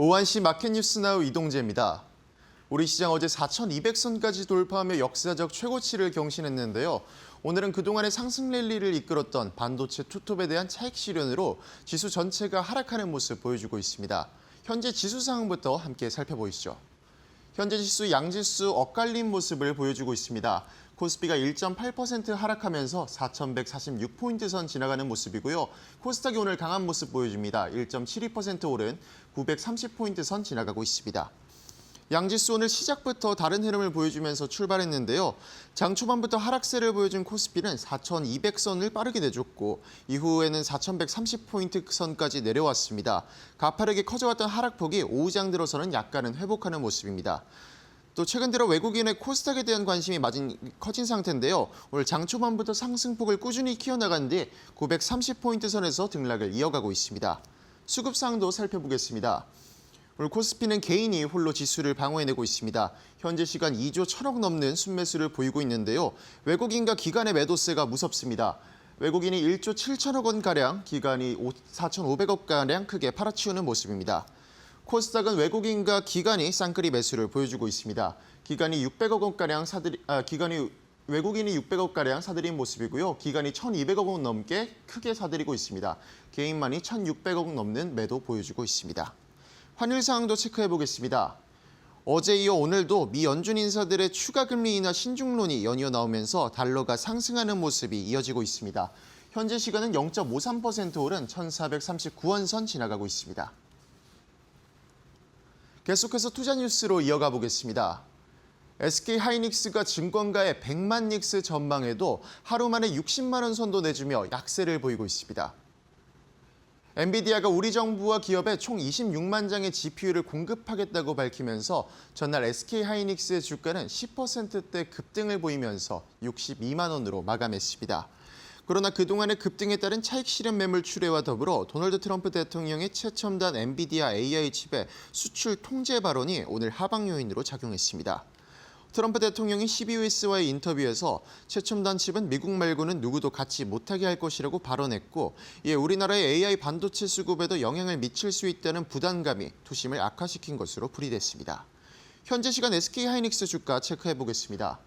오한시 마켓뉴스나우 이동재입니다. 우리 시장 어제 4,200선까지 돌파하며 역사적 최고치를 경신했는데요. 오늘은 그동안의 상승 랠리를 이끌었던 반도체 투톱에 대한 차익 실현으로 지수 전체가 하락하는 모습 보여주고 있습니다. 현재 지수 상황부터 함께 살펴보시죠. 현재 지수 양지수 엇갈린 모습을 보여주고 있습니다. 코스피가 1.8% 하락하면서 4,146포인트 선 지나가는 모습이고요. 코스닥이 오늘 강한 모습 보여줍니다. 1.72% 오른 930포인트 선 지나가고 있습니다. 양지수 오늘 시작부터 다른 흐름을 보여주면서 출발했는데요. 장 초반부터 하락세를 보여준 코스피는 4,200선을 빠르게 내줬고 이후에는 4,130포인트 선까지 내려왔습니다. 가파르게 커져왔던 하락폭이 오후장 들어서는 약간은 회복하는 모습입니다. 또 최근 들어 외국인의 코스닥에 대한 관심이 커진 상태인데요. 오늘 장 초반부터 상승폭을 꾸준히 키워나간 뒤 930포인트 선에서 등락을 이어가고 있습니다. 수급상도 살펴보겠습니다. 오늘 코스피는 개인이 홀로 지수를 방어해내고 있습니다. 현재 시간 2조 1,000억 넘는 순매수를 보이고 있는데요. 외국인과 기관의 매도세가 무섭습니다. 외국인이 1조 7천억 원가량, 기관이 4,500억가량 크게 팔아치우는 모습입니다. 코스닥은 외국인과 기관이 쌍끌이 매수를 보여주고 있습니다. 외국인이 600억가량 사들인 모습이고요. 기관이 1,200억 원 넘게 크게 사들이고 있습니다. 개인만이 1,600억 넘는 매도 보여주고 있습니다. 환율 상황도 체크해 보겠습니다. 어제 이어 오늘도 미 연준 인사들의 추가 금리 인하 신중론이 연이어 나오면서 달러가 상승하는 모습이 이어지고 있습니다. 현재 시간은 0.53% 오른 1,439원 선 지나가고 있습니다. 계속해서 투자 뉴스로 이어가 보겠습니다. SK하이닉스가 증권가의 100만 닉스 전망에도 하루 만에 60만 원 선도 내주며 약세를 보이고 있습니다. 엔비디아가 우리 정부와 기업에 총 26만 장의 GPU를 공급하겠다고 밝히면서 전날 SK하이닉스의 주가는 10%대 급등을 보이면서 62만 원으로 마감했습니다. 그러나 그동안의 급등에 따른 차익 실현 매물 출회와 더불어 도널드 트럼프 대통령의 최첨단 엔비디아 AI 칩의 수출 통제 발언이 오늘 하방 요인으로 작용했습니다. 트럼프 대통령이 CBS와의 인터뷰에서 최첨단 칩은 미국 말고는 누구도 갖지 못하게 할 것이라고 발언했고, 이에 우리나라의 AI 반도체 수급에도 영향을 미칠 수 있다는 부담감이 투심을 악화시킨 것으로 풀이됐습니다. 현재 시간 SK하이닉스 주가 체크해 보겠습니다.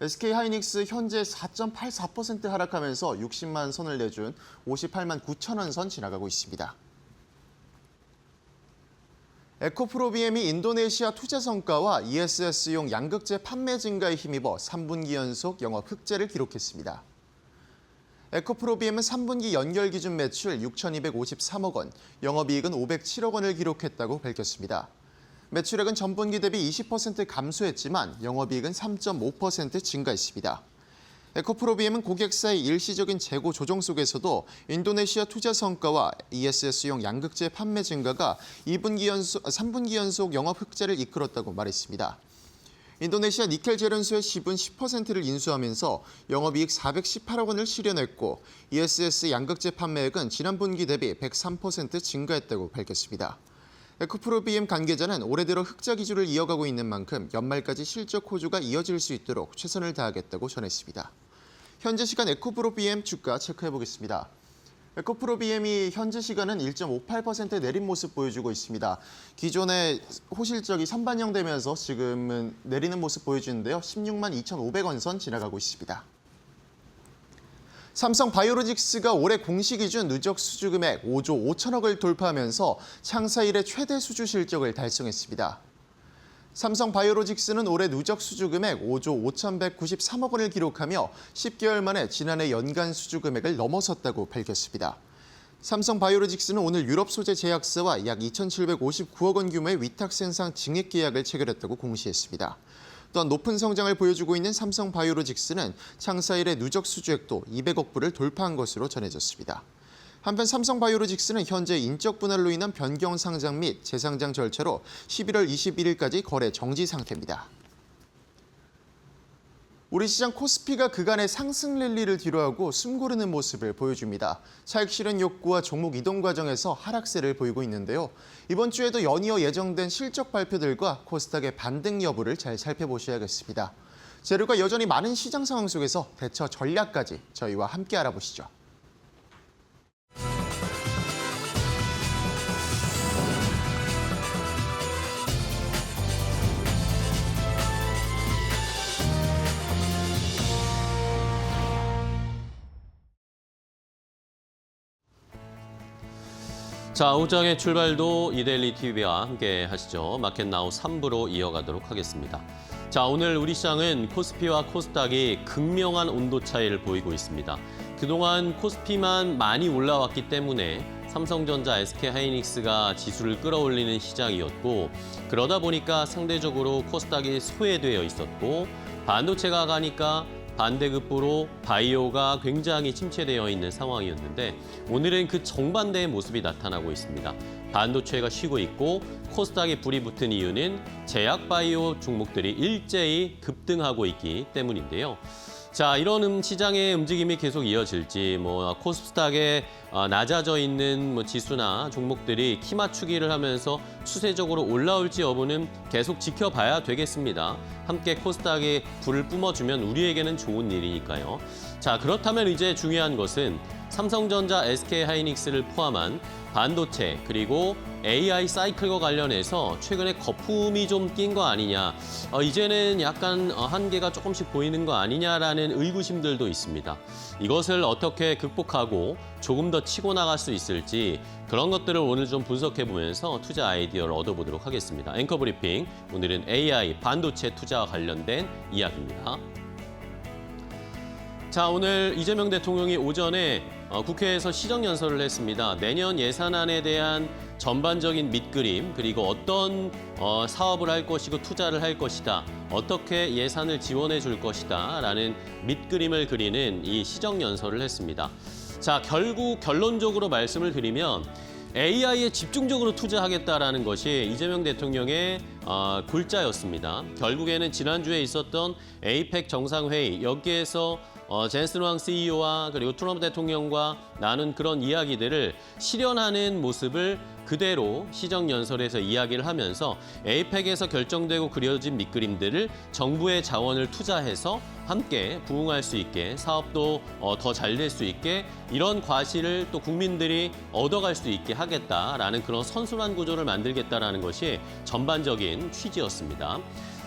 SK하이닉스 현재 4.84% 하락하면서 60만 선을 내준 58만 9천 원 선 지나가고 있습니다. 에코프로비엠이 인도네시아 투자 성과와 ESS용 양극재 판매 증가에 힘입어 3분기 연속 영업 흑자를 기록했습니다. 에코프로비엠은 3분기 연결 기준 매출 6,253억 원, 영업이익은 507억 원을 기록했다고 밝혔습니다. 매출액은 전분기 대비 20% 감소했지만 영업이익은 3.5% 증가했습니다. 에코프로비엠은 고객사의 일시적인 재고 조정 속에서도 인도네시아 투자 성과와 ESS용 양극재 판매 증가가 3분기 연속 영업 흑자를 이끌었다고 말했습니다. 인도네시아 니켈 제련소의 지분 10%를 인수하면서 영업이익 418억 원을 실현했고 ESS 양극재 판매액은 지난 분기 대비 103% 증가했다고 밝혔습니다. 에코프로비엠 관계자는 올해 들어 흑자 기조를 이어가고 있는 만큼 연말까지 실적 호조가 이어질 수 있도록 최선을 다하겠다고 전했습니다. 현재 시간 에코프로비엠 주가 체크해 보겠습니다. 에코프로비엠이 현재 시간은 1.58% 내린 모습 보여주고 있습니다. 기존의 호실적이 선반영되면서 지금은 내리는 모습 보여주는데요. 16만 2,500원 선 지나가고 있습니다. 삼성바이오로직스가 올해 공시 기준 누적 수주 금액 5조 5천억을 돌파하면서 창사 이래 최대 수주 실적을 달성했습니다. 삼성바이오로직스는 올해 누적 수주 금액 5조 5,193억 원을 기록하며 10개월 만에 지난해 연간 수주 금액을 넘어섰다고 밝혔습니다. 삼성바이오로직스는 오늘 유럽 소재 제약사와 약 2,759억 원 규모의 위탁 생산 증액 계약을 체결했다고 공시했습니다. 또한 높은 성장을 보여주고 있는 삼성바이오로직스는 창사 이래 누적 수주액도 200억 불을 돌파한 것으로 전해졌습니다. 한편 삼성바이오로직스는 현재 인적 분할로 인한 변경 상장 및 재상장 절차로 11월 21일까지 거래 정지 상태입니다. 우리 시장 코스피가 그간의 상승 랠리를 뒤로하고 숨고르는 모습을 보여줍니다. 차익 실현 욕구와 종목 이동 과정에서 하락세를 보이고 있는데요. 이번 주에도 연이어 예정된 실적 발표들과 코스닥의 반등 여부를 잘 살펴보셔야겠습니다. 재료가 여전히 많은 시장 상황 속에서 대처 전략까지 저희와 함께 알아보시죠. 자, 오장의 출발도 이데일리 TV와 함께 하시죠. 마켓나우 3부로 이어가도록 하겠습니다. 자, 오늘 우리 시장은 코스피와 코스닥이 극명한 온도 차이를 보이고 있습니다. 그동안 코스피만 많이 올라왔기 때문에 삼성전자, SK하이닉스가 지수를 끌어올리는 시장이었고, 그러다 보니까 상대적으로 코스닥이 소외되어 있었고, 반도체가 가니까 반대급부로 바이오가 굉장히 침체되어 있는 상황이었는데, 오늘은 그 정반대의 모습이 나타나고 있습니다. 반도체가 쉬고 있고 코스닥에 불이 붙은 이유는 제약 바이오 종목들이 일제히 급등하고 있기 때문인데요. 자, 이런 시장의 움직임이 계속 이어질지, 코스닥에 낮아져 있는 지수나 종목들이 키 맞추기를 하면서 추세적으로 올라올지 여부는 계속 지켜봐야 되겠습니다. 함께 코스닥에 불을 뿜어주면 우리에게는 좋은 일이니까요. 자, 그렇다면 이제 중요한 것은 삼성전자, SK하이닉스를 포함한 반도체 그리고 AI 사이클과 관련해서 최근에 거품이 좀 낀 거 아니냐, 이제는 약간 한계가 조금씩 보이는 거 아니냐라는 의구심들도 있습니다. 이것을 어떻게 극복하고 조금 더 치고 나갈 수 있을지, 그런 것들을 오늘 좀 분석해 보면서 투자 아이디어를 얻어보도록 하겠습니다. 앵커 브리핑, 오늘은 AI 반도체 투자와 관련된 이야기입니다. 자, 오늘 이재명 대통령이 오전에 국회에서 시정연설을 했습니다. 내년 예산안에 대한 전반적인 밑그림, 그리고 어떤 사업을 할 것이고 투자를 할 것이다, 어떻게 예산을 지원해 줄 것이다 라는 밑그림을 그리는 이 시정연설을 했습니다. 자, 결국 결론적으로 말씀을 드리면 AI에 집중적으로 투자하겠다라는 것이 이재명 대통령의 골자였습니다. 결국에는 지난주에 있었던 에이펙 정상회의, 여기에서 젠슨 왕 CEO와 그리고 트럼프 대통령과 나눈 그런 이야기들을 실현하는 모습을 그대로 시정연설에서 이야기를 하면서 에이펙에서 결정되고 그려진 밑그림들을 정부의 자원을 투자해서 함께 부응할 수 있게, 사업도 더 잘 될 수 있게, 이런 과실을 또 국민들이 얻어갈 수 있게 하겠다라는 그런 선순환 구조를 만들겠다라는 것이 전반적인 취지였습니다.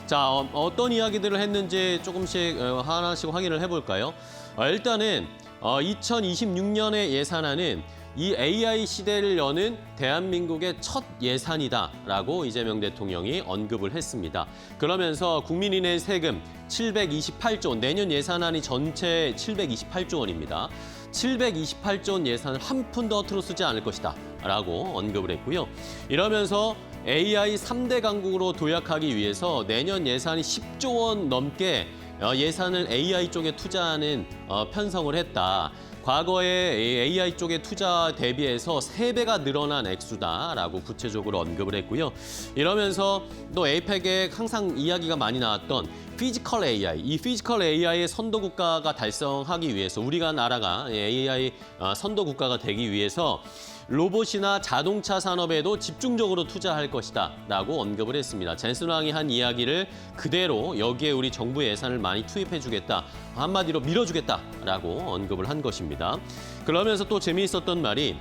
자, 어떤 이야기들을 했는지 조금씩 하나씩 확인을 해볼까요? 일단은 2026년의 예산안은 이 AI 시대를 여는 대한민국의 첫 예산이다라고 이재명 대통령이 언급을 했습니다. 그러면서 국민이 낸 세금 728조 원, 내년 예산안이 전체 728조 원입니다. 728조 원 예산을 한 푼도 허투루 쓰지 않을 것이다 라고 언급을 했고요. 이러면서 AI 3대 강국으로 도약하기 위해서 내년 예산이 10조 원 넘게 예산을 AI 쪽에 투자하는 편성을 했다. 과거에 AI 쪽의 투자 대비해서 3배가 늘어난 액수다라고 구체적으로 언급을 했고요. 이러면서 또 에이펙에 항상 이야기가 많이 나왔던 피지컬 AI, 이 피지컬 AI의 선도 국가가 달성하기 위해서, 우리가 나라가 AI 선도 국가가 되기 위해서 로봇이나 자동차 산업에도 집중적으로 투자할 것이다 라고 언급을 했습니다. 젠슨 왕이 한 이야기를 그대로 여기에 우리 정부 예산을 많이 투입해 주겠다, 한마디로 밀어주겠다 라고 언급을 한 것입니다. 그러면서 또 재미있었던 말이,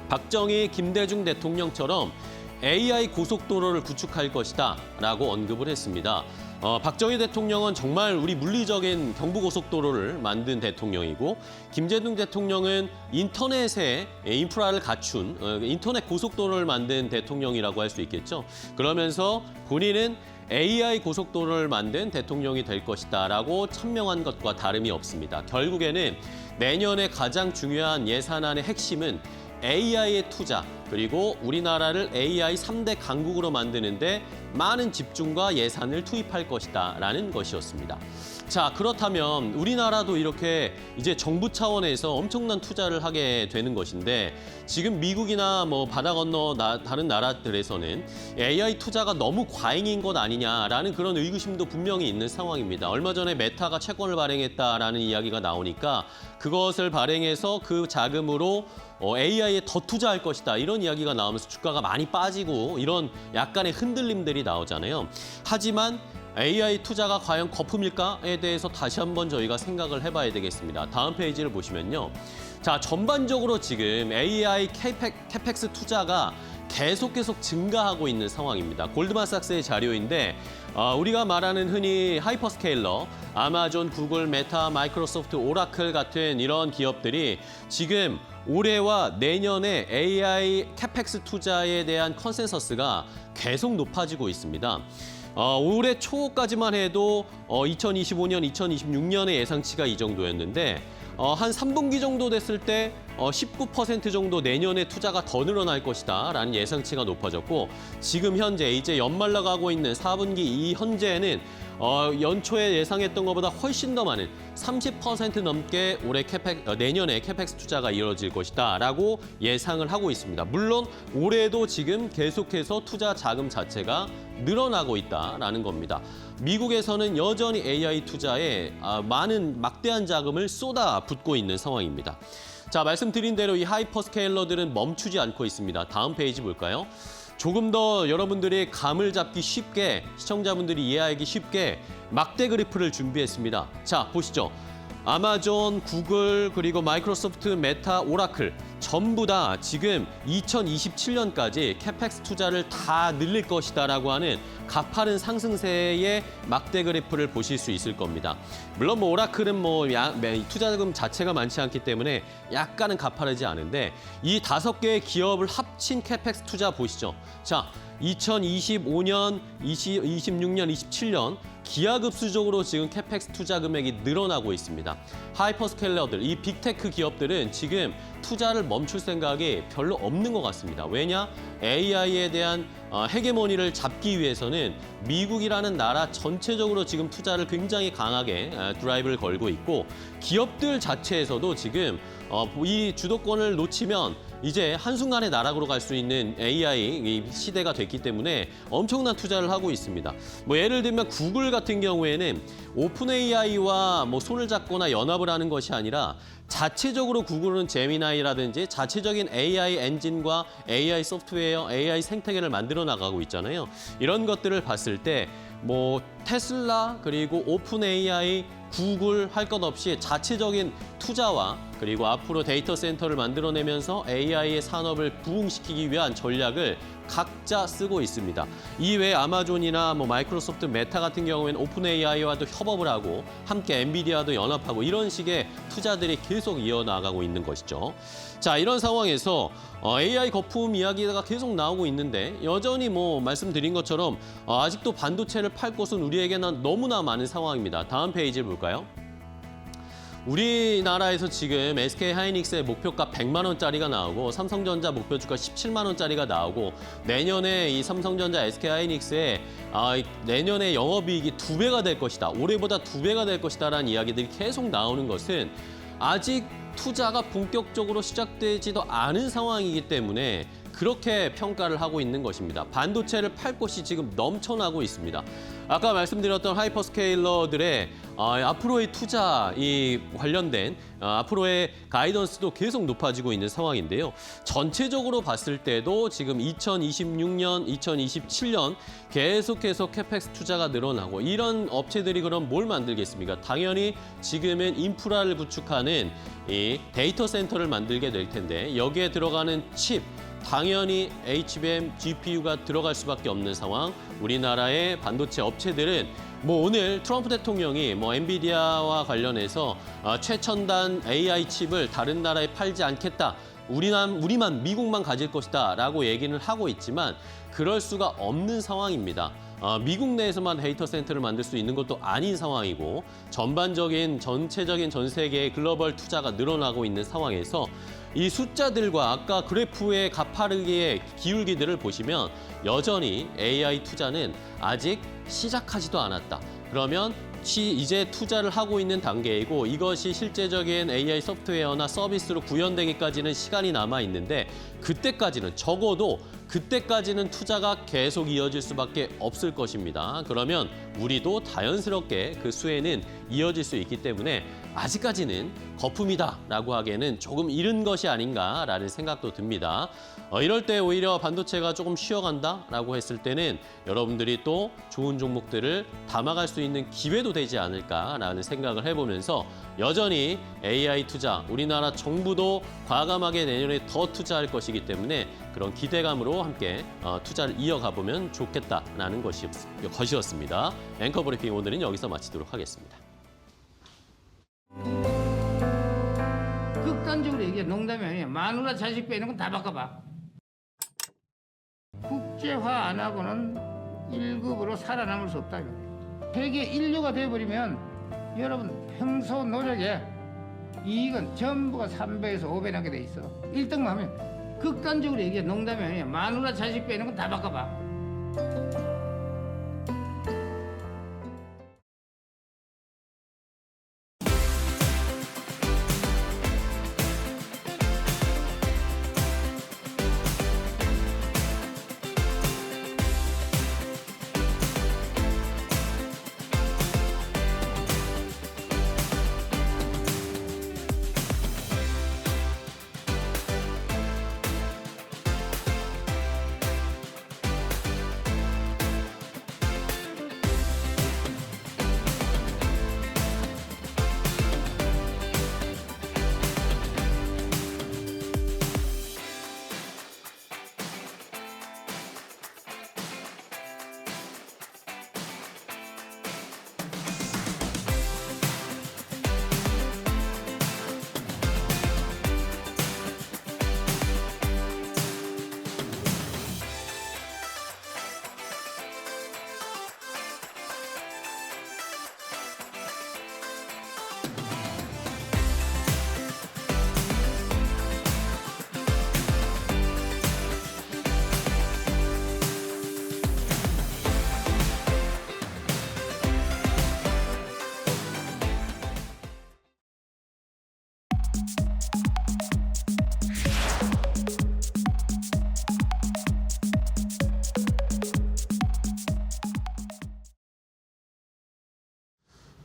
박정희, 김대중 대통령처럼 AI 고속도로를 구축할 것이다 라고 언급을 했습니다. 박정희 대통령은 정말 우리 물리적인 경부고속도로를 만든 대통령이고, 김대중 대통령은 인터넷에 인프라를 갖춘 인터넷 고속도로를 만든 대통령이라고 할 수 있겠죠. 그러면서 본인은 AI 고속도로를 만든 대통령이 될 것이다라고 천명한 것과 다름이 없습니다. 결국에는 내년에 가장 중요한 예산안의 핵심은 AI의 투자, 그리고 우리나라를 AI 3대 강국으로 만드는데 많은 집중과 예산을 투입할 것이다라는 것이었습니다. 자, 그렇다면 우리나라도 이렇게 이제 정부 차원에서 엄청난 투자를 하게 되는 것인데, 지금 미국이나 바다 건너 다른 나라들에서는 AI 투자가 너무 과잉인 것 아니냐라는 그런 의구심도 분명히 있는 상황입니다. 얼마 전에 메타가 채권을 발행했다라는 이야기가 나오니까 그것을 발행해서 그 자금으로 AI에 더 투자할 것이다, 이런 이야기가 나오면서 주가가 많이 빠지고 이런 약간의 흔들림들이 나오잖아요. 하지만 AI 투자가 과연 거품일까에 대해서 다시 한번 저희가 생각을 해봐야 되겠습니다. 다음 페이지를 보시면요. 자, 전반적으로 지금 AI 캐펙스 투자가 계속 증가하고 있는 상황입니다. 골드만삭스의 자료인데 우리가 말하는 흔히 하이퍼스케일러, 아마존, 구글, 메타, 마이크로소프트, 오라클 같은 이런 기업들이 지금 올해와 내년에 AI 캐펙스 투자에 대한 컨센서스가 계속 높아지고 있습니다. 올해 초까지만 해도 2025년, 2026년의 예상치가 이 정도였는데 한 3분기 정도 됐을 때 19% 정도 내년에 투자가 더 늘어날 것이다 라는 예상치가 높아졌고 지금 현재 이제 연말 나가고 있는 4분기 이 현재는 연초에 예상했던 것보다 훨씬 더 많은 30% 넘게 올해 내년에 캐펙스 투자가 이루어질 것이다 라고 예상을 하고 있습니다. 물론 올해도 지금 계속해서 투자 자금 자체가 늘어나고 있다라는 겁니다. 미국에서는 여전히 AI 투자에 많은 막대한 자금을 쏟아붓고 있는 상황입니다. 자, 말씀드린 대로 이 하이퍼스케일러들은 멈추지 않고 있습니다. 다음 페이지 볼까요? 조금 더 여러분들이 감을 잡기 쉽게, 시청자분들이 이해하기 쉽게 막대 그래프를 준비했습니다. 자, 보시죠. 아마존, 구글, 그리고 마이크로소프트, 메타, 오라클 전부 다 지금 2027년까지 캐펙스 투자를 다 늘릴 것이다라고 하는 가파른 상승세의 막대 그래프를 보실 수 있을 겁니다. 물론 오라클은 투자자금 자체가 많지 않기 때문에 약간은 가파르지 않은데 이 5개의 기업을 합친 캐펙스 투자 보시죠. 자, 2025년, 26년, 27년 기하급수적으로 지금 캐펙스 투자 금액이 늘어나고 있습니다. 하이퍼스케일러들, 이 빅테크 기업들은 지금 투자를 멈출 생각이 별로 없는 것 같습니다. 왜냐? AI에 대한 헤게모니를 잡기 위해서는 미국이라는 나라 전체적으로 지금 투자를 굉장히 강하게 드라이브를 걸고 있고 기업들 자체에서도 지금 이 주도권을 놓치면 이제 한순간에 나락으로 갈 수 있는 AI 시대가 됐기 때문에 엄청난 투자를 하고 있습니다. 예를 들면 구글 같은 경우에는 오픈 AI와 손을 잡거나 연합을 하는 것이 아니라 자체적으로 구글은 제미나이라든지 자체적인 AI 엔진과 AI 소프트웨어, AI 생태계를 만들어 나가고 있잖아요. 이런 것들을 봤을 때 테슬라 그리고 오픈 AI, 구글 할 것 없이 자체적인 투자와 그리고 앞으로 데이터 센터를 만들어내면서 AI의 산업을 부흥시키기 위한 전략을 각자 쓰고 있습니다. 이외에 아마존이나 마이크로소프트, 메타 같은 경우에는 오픈 AI와도 협업을 하고 함께 엔비디아도 연합하고 이런 식의 투자들이 계속 이어나가고 있는 것이죠. 자, 이런 상황에서 AI 거품 이야기가 계속 나오고 있는데 여전히 말씀드린 것처럼 아직도 반도체를 팔 곳은 우리에게는 너무나 많은 상황입니다. 다음 페이지를 볼까요? 우리나라에서 지금 SK하이닉스의 목표가 100만 원짜리가 나오고 삼성전자 목표 주가 17만 원짜리가 나오고 내년에 이 삼성전자, SK하이닉스의 내년에 영업이익이 2배가 될 것이다. 올해보다 2배가 될 것이다라는 이야기들이 계속 나오는 것은 아직 투자가 본격적으로 시작되지도 않은 상황이기 때문에 그렇게 평가를 하고 있는 것입니다. 반도체를 팔 곳이 지금 넘쳐나고 있습니다. 아까 말씀드렸던 하이퍼스케일러들의 앞으로의 투자 관련된 앞으로의 가이던스도 계속 높아지고 있는 상황인데요. 전체적으로 봤을 때도 지금 2026년, 2027년 계속해서 캐펙스 투자가 늘어나고 이런 업체들이 그럼 뭘 만들겠습니까? 당연히 지금은 인프라를 구축하는 이 데이터 센터를 만들게 될 텐데 여기에 들어가는 칩, 당연히 HBM, GPU가 들어갈 수밖에 없는 상황. 우리나라의 반도체 업체들은 오늘 트럼프 대통령이 엔비디아와 관련해서 최첨단 AI 칩을 다른 나라에 팔지 않겠다. 우리만 미국만 가질 것이다 라고 얘기는 하고 있지만 그럴 수가 없는 상황입니다. 미국 내에서만 데이터 센터를 만들 수 있는 것도 아닌 상황이고 전체적인 전 세계의 글로벌 투자가 늘어나고 있는 상황에서 이 숫자들과 아까 그래프의 가파르게 기울기들을 보시면 여전히 AI 투자는 아직 시작하지도 않았다. 그러면 이제 투자를 하고 있는 단계이고 이것이 실제적인 AI 소프트웨어나 서비스로 구현되기까지는 시간이 남아 있는데 적어도 그때까지는 투자가 계속 이어질 수밖에 없을 것입니다. 그러면 우리도 자연스럽게 그 수혜는 이어질 수 있기 때문에 아직까지는 거품이다라고 하기에는 조금 이른 것이 아닌가라는 생각도 듭니다. 이럴 때 오히려 반도체가 조금 쉬어간다라고 했을 때는 여러분들이 또 좋은 종목들을 담아갈 수 있는 기회도 되지 않을까라는 생각을 해보면서 여전히 AI 투자, 우리나라 정부도 과감하게 내년에 더 투자할 것이기 때문에 그런 기대감으로 함께 투자를 이어가 보면 좋겠다라는 것이었습니다. 앵커 브리핑 오늘은 여기서 마치도록 하겠습니다. 극단적으로 얘기해 농담이 아니에요. 마누라 자식 빼는 건 다 바꿔봐. 국제화 안 하고는 1급으로 살아남을 수 없다. 세계 인류가 돼버리면 여러분 평소 노력에 이익은 전부가 3배에서 5배 나게 돼 있어. 1등만 하면 극단적으로 얘기해 농담이 아니에요. 마누라 자식 빼는 건 다 바꿔봐.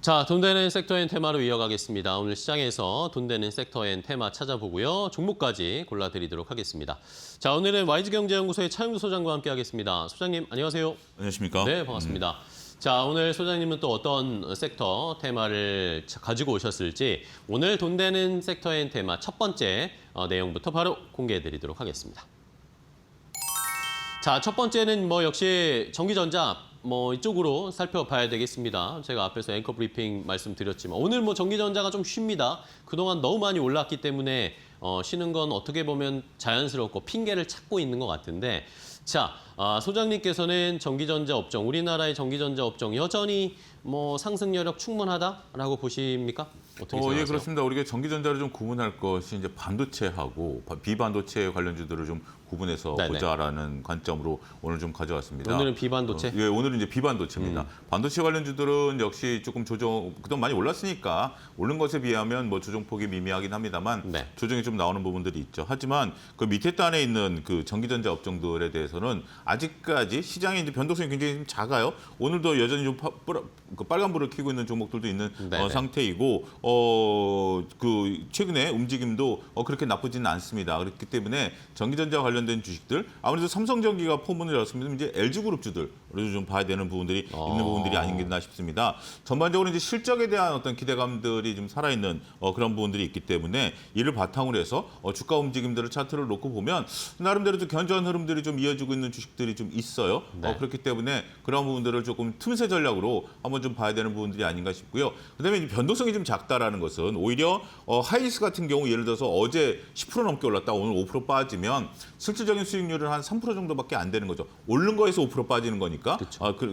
자, 돈 되는 섹터엔 테마로 이어가겠습니다. 오늘 시장에서 돈 되는 섹터엔 테마 찾아보고요. 종목까지 골라드리도록 하겠습니다. 자, 오늘은 YG경제연구소의 차영두 소장과 함께하겠습니다. 소장님, 안녕하세요. 안녕하십니까? 네, 반갑습니다. 자, 오늘 소장님은 또 어떤 섹터 테마를 가지고 오셨을지 오늘 돈 되는 섹터엔 테마 첫 번째 내용부터 바로 공개해드리도록 하겠습니다. 자, 첫 번째는 역시 전기전자 이쪽으로 살펴봐야 되겠습니다. 제가 앞에서 앵커 브리핑 말씀드렸지만 오늘 전기전자가 좀 쉽니다. 그동안 너무 많이 올랐기 때문에 쉬는 건 어떻게 보면 자연스럽고 핑계를 찾고 있는 것 같은데 자, 소장님께서는 전기전자 업종, 우리나라의 전기전자 업종 여전히 상승 여력 충분하다라고 보십니까? 어떻게 생각하세요? 예, 그렇습니다. 우리가 전기전자를 좀 구분할 것이 이제 반도체하고 비반도체 관련주들을 좀 구분해서 네네. 보자라는 관점으로 오늘 좀 가져왔습니다. 오늘은 비반도체? 예, 오늘은 이제 비반도체입니다. 반도체 관련주들은 역시 조금 그동안 많이 올랐으니까 오른 것에 비하면 조정폭이 미미하긴 합니다만 네. 조정이 좀 나오는 부분들이 있죠. 하지만 그 밑에 단에 있는 그 전기전자 업종들에 대해서는 아직까지 시장의 이제 변동성이 굉장히 좀 작아요. 오늘도 여전히 좀 빨간불을 켜고 있는 종목들도 있는 상태이고 그 최근에 움직임도 그렇게 나쁘지는 않습니다. 그렇기 때문에 전기전자 관련된 주식들 아무래도 삼성전기가 포문을 열었으면 이제 LG그룹주들 좀 봐야 되는 부분들이 있는 부분들이 아닌가 싶습니다. 전반적으로 이제 실적에 대한 어떤 기대감들이 좀 살아있는 그런 부분들이 있기 때문에 이를 바탕으로 해서 주가 움직임들을 차트를 놓고 보면 나름대로 좀 견조한 흐름들이 좀 이어지고 있는 주식들이 좀 있어요. 네. 그렇기 때문에 그런 부분들을 조금 틈새 전략으로 한번 좀 봐야 되는 부분들이 아닌가 싶고요. 그다음에 이제 변동성이 좀 작다라는 것은 오히려 하이닉스 같은 경우 예를 들어서 어제 10% 넘게 올랐다 오늘 5% 빠지면 실질적인 수익률은 한 3% 정도밖에 안 되는 거죠. 오른 거에서 5% 빠지는 거니까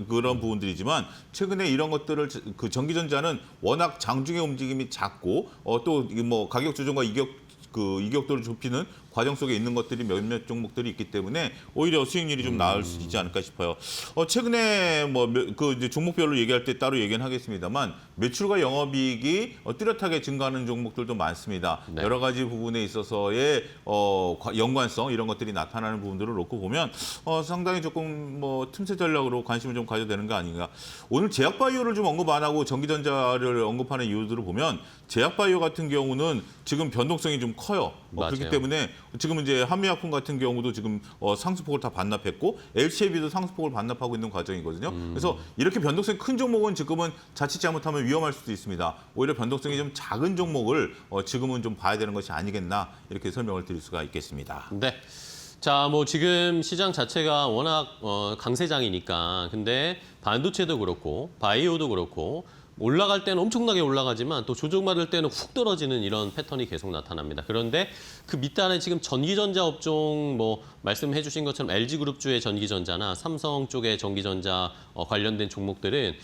그런 부분들이지만 최근에 이런 것들을 그 전기전자는 워낙 장중의 움직임이 작고 또 가격 조정과 이격도를 좁히는 과정 속에 있는 것들이 몇몇 종목들이 있기 때문에 오히려 수익률이 좀 나을 수 있지 않을까 싶어요. 최근에 뭐 그 이제 종목별로 얘기할 때 따로 얘기는 하겠습니다만 매출과 영업이익이 뚜렷하게 증가하는 종목들도 많습니다. 네. 여러 가지 부분에 있어서의 연관성 이런 것들이 나타나는 부분들을 놓고 보면 상당히 조금 뭐 틈새 전략으로 관심을 좀 가져야 되는 거 아닌가. 오늘 제약바이오를 좀 언급 안 하고 전기전자를 언급하는 이유들을 보면 제약바이오 같은 경우는 지금 변동성이 좀 커요. 그렇기 맞아요. 때문에 지금 이제 한미약품 같은 경우도 지금 상승폭을 다 반납했고 LCAB도 상승폭을 반납하고 있는 과정이거든요. 그래서 이렇게 변동성이 큰 종목은 지금은 자칫 잘못하면 위험할 수도 있습니다. 오히려 변동성이 좀 작은 종목을 지금은 좀 봐야 되는 것이 아니겠나 이렇게 설명을 드릴 수가 있겠습니다. 네. 자, 뭐 지금 시장 자체가 워낙 강세장이니까 근데 반도체도 그렇고 바이오도 그렇고 올라갈 때는 엄청나게 올라가지만 또 조정받을 때는 훅 떨어지는 이런 패턴이 계속 나타납니다. 그런데 그 밑단에 지금 전기전자 업종 뭐 말씀해 주신 것처럼 LG그룹주의 전기전자나 삼성 쪽의 전기전자 관련된 종목들은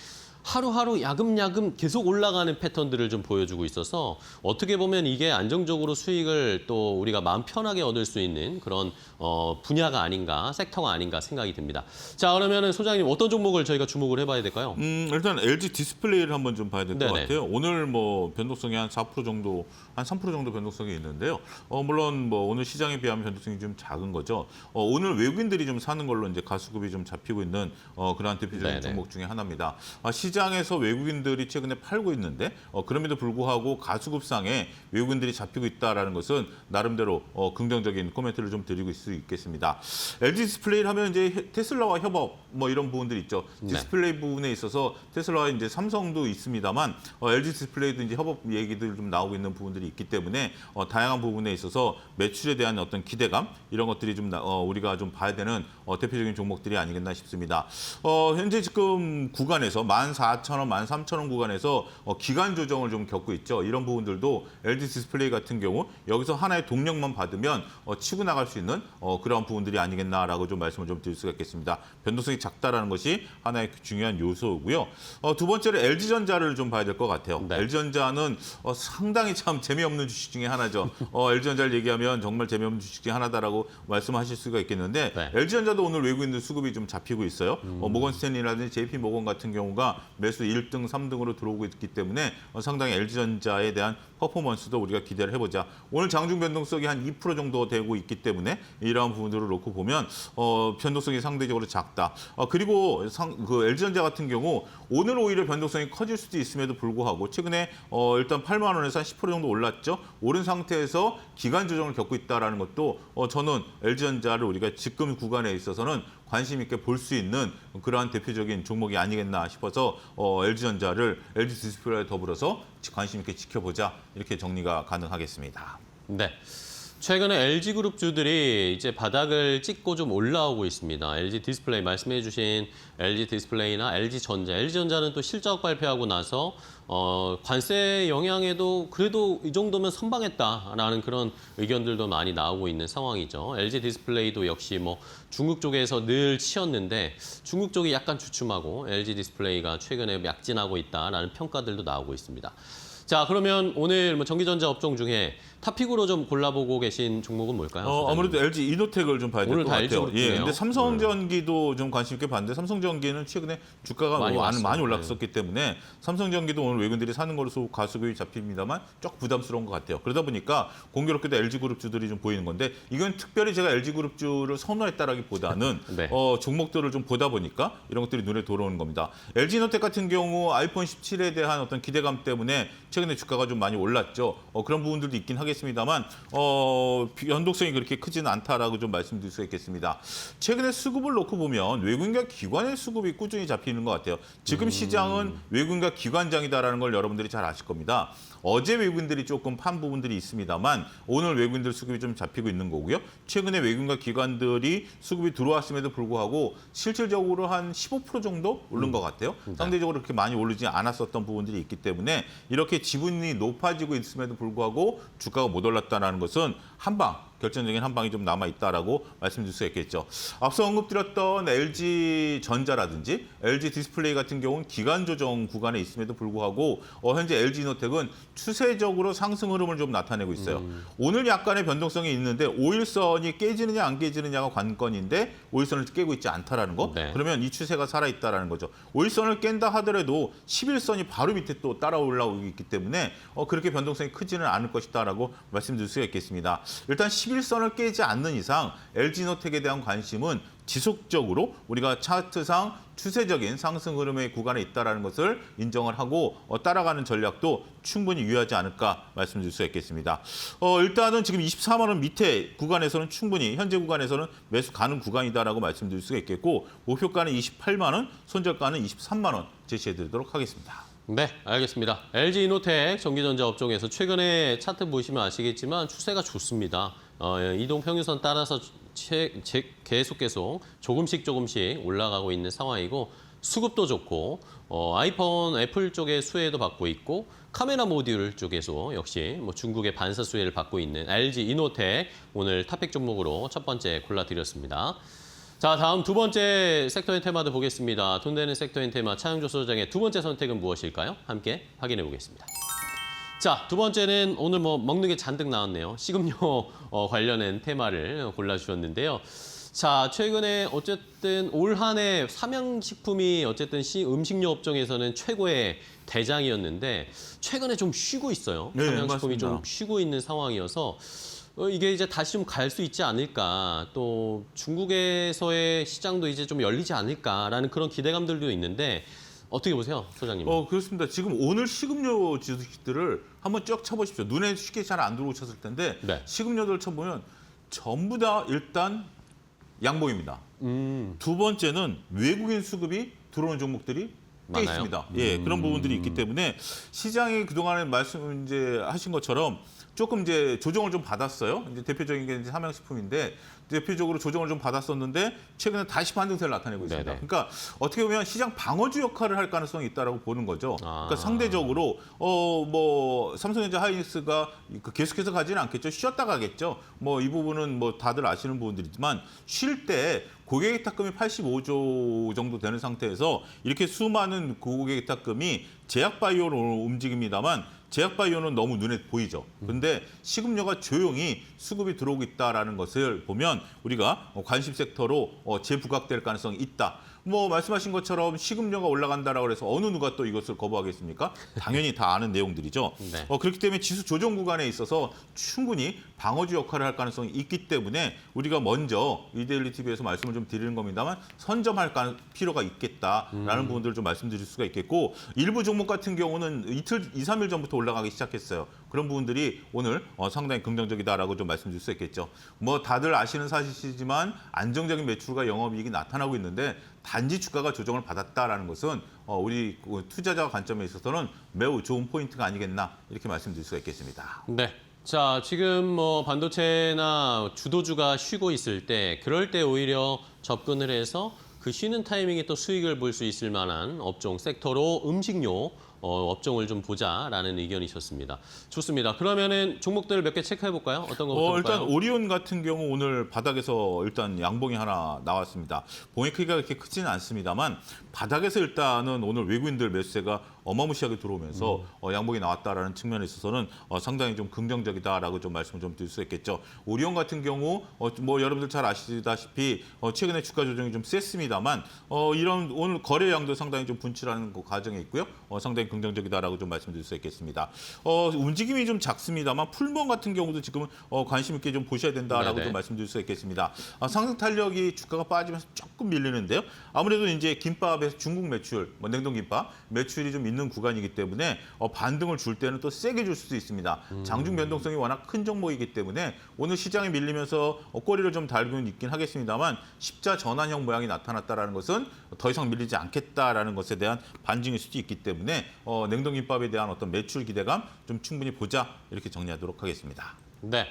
하루하루 야금야금 계속 올라가는 패턴들을 좀 보여주고 있어서 어떻게 보면 이게 안정적으로 수익을 또 우리가 마음 편하게 얻을 수 있는 그런 분야가 아닌가, 섹터가 아닌가 생각이 듭니다. 자, 그러면은 소장님 어떤 종목을 저희가 주목을 해봐야 될까요? 일단 LG 디스플레이를 한번 좀 봐야 될 것 네네. 같아요. 오늘 뭐 변동성이 한 4% 정도, 한 3% 정도 변동성이 있는데요. 물론 뭐 오늘 시장에 비하면 변동성이 좀 작은 거죠. 오늘 외국인들이 좀 사는 걸로 이제 가수급이 좀 잡히고 있는 그러한 대표적인 네네. 종목 중에 하나입니다. 시장에서 외국인들이 최근에 팔고 있는데 그럼에도 불구하고 가수급상에 외국인들이 잡히고 있다라는 것은 나름대로 긍정적인 코멘트를 좀 드리고 있을 수 있겠습니다. LG 디스플레이를 하면 이제 테슬라와 협업 뭐 이런 부분들이 있죠. 네. 디스플레이 부분에 있어서 테슬라와 이제 삼성도 있습니다만 LG 디스플레이도 이제 협업 얘기들 좀 나오고 있는 부분들이 있기 때문에 다양한 부분에 있어서 매출에 대한 어떤 기대감 이런 것들이 좀 우리가 좀 봐야 되는 대표적인 종목들이 아니겠나 싶습니다. 현재 지금 구간에서 14,000원, 13,000원 구간에서 기간 조정을 좀 겪고 있죠. 이런 부분들도 LG 디스플레이 같은 경우 여기서 하나의 동력만 받으면 치고 나갈 수 있는 그런 부분들이 아니겠나라고 좀 말씀을 좀 드릴 수가 있겠습니다. 변동성이 작다라는 것이 하나의 중요한 요소고요. 두 번째로 LG전자를 좀 봐야 될 것 같아요. 네. LG전자는 상당히 참 재미없는 주식 중에 하나죠. LG전자를 얘기하면 정말 재미없는 주식 중에 하나다라고 말씀하실 수가 있겠는데 네. LG전자도 오늘 외국인들 수급이 좀 잡히고 있어요. 모건 스탠리라든지 JP 모건 같은 경우가 매수 1등, 3등으로 들어오고 있기 때문에 상당히 LG전자에 대한 퍼포먼스도 우리가 기대를 해보자. 오늘 장중 변동성이 한 2% 정도 되고 있기 때문에 이러한 부분들을 놓고 보면 변동성이 상대적으로 작다. 그리고 그 LG전자 같은 경우 오늘 오히려 변동성이 커질 수도 있음에도 불구하고 최근에 일단 8만 원에서 한 10% 정도 올랐죠. 오른 상태에서 기간 조정을 겪고 있다는 것도 저는 LG전자를 우리가 지금 구간에 있어서는 관심 있게 볼 수 있는 그러한 대표적인 종목이 아니겠나 싶어서 LG전자를 LG 디스플레이와 더불어서 관심 있게 지켜보자 이렇게 정리가 가능하겠습니다. 네. 최근에 LG그룹주들이 이제 바닥을 찍고 좀 올라오고 있습니다. LG 디스플레이 말씀해 주신 LG 디스플레이나 LG전자. LG전자는 또 실적 발표하고 나서 관세 영향에도 그래도 이 정도면 선방했다라는 그런 의견들도 많이 나오고 있는 상황이죠. LG 디스플레이도 역시 뭐 중국 쪽에서 늘 치였는데 중국 쪽이 약간 주춤하고 LG 디스플레이가 최근에 약진하고 있다라는 평가들도 나오고 있습니다. 자, 그러면 오늘 뭐 전기전자 업종 중에 탑픽으로 좀 골라보고 계신 종목은 뭘까요? 아무래도 LG 이노텍을 좀 봐야 될 오늘 것 다 같아요. LG그룹이네요. 근데 삼성전기도 좀 관심 있게 봤는데 삼성전기는 최근에 주가가 많이 왔어요. 많이 올랐었기 때문에 삼성전기도 오늘 외국인들이 사는 걸로 가수급이 잡힙니다만 조금 부담스러운 것 같아요. 그러다 보니까 공교롭게도 LG그룹주들이 좀 보이는 건데 이건 특별히 제가 LG그룹주를 선호했다라기보다는 네. 종목들을 좀 보다 보니까 이런 것들이 눈에 들어오는 겁니다. LG 이노텍 같은 경우 아이폰 17에 대한 어떤 기대감 때문에 최근에 주가가 좀 많이 올랐죠. 그런 부분들도 있긴 하겠습니다만 변동성이 그렇게 크지는 않다라고 좀 말씀드릴 수 있겠습니다. 최근에 수급을 놓고 보면 외국인과 기관의 수급이 꾸준히 잡히는 것 같아요. 지금 시장은 외국인과 기관장이다라는 걸 여러분들이 잘 아실 겁니다. 어제 외국인들이 조금 판 부분들이 있습니다만 오늘 외국인들 수급이 좀 잡히고 있는 거고요. 최근에 외국인과 기관들이 수급이 들어왔음에도 불구하고 실질적으로 한 15% 정도 오른 것 같아요. 상대적으로 그렇게 많이 오르지 않았었던 부분들이 있기 때문에 이렇게 지분이 높아지고 있음에도 불구하고 주가가 못 올랐다는 것은 한방 결정적인 한 방이 좀 남아 있다라고 말씀드릴 수 있겠죠. 앞서 언급드렸던 LG전자라든지 LG 디스플레이 같은 경우는 기간 조정 구간에 있음에도 불구하고 현재 LG이노텍은 추세적으로 상승 흐름을 좀 나타내고 있어요. 오늘 약간의 변동성이 있는데 5일선이 깨지느냐 안 깨지느냐가 관건인데 5일선을 깨고 있지 않다라는 거. 네. 그러면 이 추세가 살아있다라는 거죠. 5일선을 깬다 하더라도 11선이 바로 밑에 또 따라 올라오고 있기 때문에 그렇게 변동성이 크지는 않을 것이다라고 말씀드릴 수가 있겠습니다. 일단 11선을 깨지 않는 이상 LG이노텍에 대한 관심은 지속적으로 우리가 차트상 추세적인 상승 흐름의 구간에 있다는 것을 인정을 하고 따라가는 전략도 충분히 유효하지 않을까 말씀드릴 수가 있겠습니다. 일단은 지금 24만 원 밑에 구간에서는 충분히 현재 구간에서는 매수 가능 구간이다라고 말씀드릴 수가 있겠고 목표가는 28만 원, 손절가는 23만 원 제시해드리도록 하겠습니다. 네, 알겠습니다. LG이노텍 전기전자 업종에서 최근에 차트 보시면 아시겠지만 추세가 좋습니다. 이동 평균선 따라서 계속 조금씩 올라가고 있는 상황이고 수급도 좋고 아이폰 애플 쪽의 수혜도 받고 있고 카메라 모듈 쪽에서 역시 중국의 반사 수혜를 받고 있는 LG이노텍 오늘 탑픽 종목으로 첫 번째 골라드렸습니다. 자, 다음 두 번째 섹터인 테마도 보겠습니다. 돈 되는 섹터인 테마 차영조 소장의 두 번째 선택은 무엇일까요? 함께 확인해 보겠습니다. 자, 두 번째는 오늘 먹는 게 잔뜩 나왔네요. 식음료 관련된 테마를 골라주셨는데요. 자, 최근에 어쨌든 올 한 해 삼양식품이 어쨌든 음식료 업종에서는 최고의 대장이었는데 최근에 좀 쉬고 있어요. 네, 삼양식품이 맞습니다. 좀 쉬고 있는 상황이어서 이게 이제 다시 좀 갈 수 있지 않을까. 또 중국에서의 시장도 이제 좀 열리지 않을까라는 그런 기대감들도 있는데 어떻게 보세요, 소장님? 그렇습니다. 지금 오늘 식음료 주식들을 한번 쭉 쳐보십시오. 눈에 쉽게 잘 안 들어오셨을 텐데 네. 식음료들 쳐보면 전부 다 일단 양봉입니다. 두 번째는 외국인 수급이 들어오는 종목들이 꽤 많아요? 있습니다. 예, 그런 부분들이 있기 때문에 시장이 그동안에 말씀 이제 하신 것처럼 조금 이제 조정을 좀 받았어요. 이제 대표적인 게 이제 삼양식품인데 대표적으로 조정을 좀 받았었는데 최근에 다시 반등세를 나타내고 있습니다. 네네. 그러니까 어떻게 보면 시장 방어주 역할을 할 가능성이 있다라고 보는 거죠. 그러니까 상대적으로 삼성전자 하이닉스가 계속해서 가지는 않겠죠. 쉬었다 가겠죠. 이 부분은 다들 아시는 부분들이지만 쉴 때 고객 위탁금이 85조 정도 되는 상태에서 이렇게 수많은 고객 위탁금이 제약바이오로 움직입니다만 제약바이오는 너무 눈에 보이죠. 그런데 식음료가 조용히 수급이 들어오고 있다는 것을 보면 우리가 관심 섹터로 재부각될 가능성이 있다. 말씀하신 것처럼 식음료가 올라간다라고 해서 어느 누가 또 이것을 거부하겠습니까? 당연히 다 아는 내용들이죠. 네. 그렇기 때문에 지수 조정 구간에 있어서 충분히 방어주 역할을 할 가능성이 있기 때문에 우리가 먼저 이데일리 TV에서 말씀을 좀 드리는 겁니다만 선점할 필요가 있겠다라는 부분들을 좀 말씀드릴 수가 있겠고 일부 종목 같은 경우는 이틀, 2, 3일 전부터 올라가기 시작했어요. 그런 부분들이 오늘 상당히 긍정적이다라고 좀 말씀드릴 수 있겠죠. 다들 아시는 사실이지만 안정적인 매출과 영업이익이 나타나고 있는데 단지 주가가 조정을 받았다라는 것은 우리 투자자 관점에 있어서는 매우 좋은 포인트가 아니겠나 이렇게 말씀드릴 수가 있겠습니다. 네. 자, 지금 반도체나 주도주가 쉬고 있을 때 그럴 때 오히려 접근을 해서 그 쉬는 타이밍에 또 수익을 볼 수 있을 만한 업종 섹터로 음식료 업종을 좀 보자라는 의견이셨습니다. 좋습니다. 그러면은 종목들을 몇 개 체크해 볼까요? 어떤 거부터 볼까요? 일단 오리온 같은 경우 오늘 바닥에서 일단 양봉이 하나 나왔습니다. 봉의 크기가 그렇게 크지는 않습니다만 바닥에서 일단은 오늘 외국인들 매수세가 어마무시하게 들어오면서 양봉이 나왔다라는 측면에 있어서는 상당히 좀 긍정적이다라고 좀 말씀을 좀 드릴 수 있겠죠. 오리온 같은 경우 여러분들 잘 아시다시피 최근에 주가 조정이 좀 셌습니다만 이런 오늘 거래량도 상당히 좀 분출하는 과정에 있고요. 상당히 긍정적이다라고 좀 말씀드릴 수 있겠습니다. 움직임이 좀 작습니다만 풀몬 같은 경우도 지금 관심 있게 좀 보셔야 된다라고 네네. 좀 말씀드릴 수 있겠습니다. 상승 탄력이 주가가 빠지면서 조금 밀리는데요. 아무래도 이제 김밥에서 중국 매출, 냉동김밥 매출이 좀 있는 구간이기 때문에 반등을 줄 때는 또 세게 줄 수도 있습니다. 장중 변동성이 워낙 큰 종목이기 때문에 오늘 시장에 밀리면서 꼬리를 좀 달고 있긴 하겠습니다만 십자 전환형 모양이 나타났다라는 것은 더 이상 밀리지 않겠다라는 것에 대한 반증일 수도 있기 때문에 냉동김밥에 대한 어떤 매출 기대감 좀 충분히 보자 이렇게 정리하도록 하겠습니다. 네.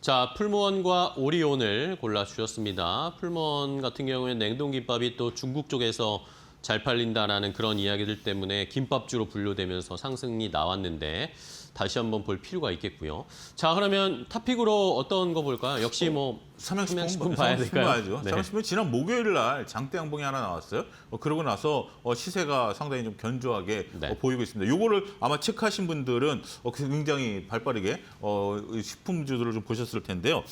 자, 풀무원과 오리온을 골라주셨습니다. 풀무원 같은 경우에는 냉동김밥이 또 중국 쪽에서 잘 팔린다라는 그런 이야기들 때문에 김밥주로 분류되면서 상승이 나왔는데 다시 한번 볼 필요가 있겠고요. 자, 그러면 탑픽으로 어떤 거 볼까요? 역시 뭐 삼양식품 봐야 될까요? 봐야죠. 네. 삼양식품 지난 목요일 날 장대 양봉이 하나 나왔어요. 그러고 나서 시세가 상당히 좀 견조하게 네. 보이고 있습니다. 요거를 아마 체크하신 분들은 굉장히 발빠르게 식품주들을 좀 보셨을 텐데요.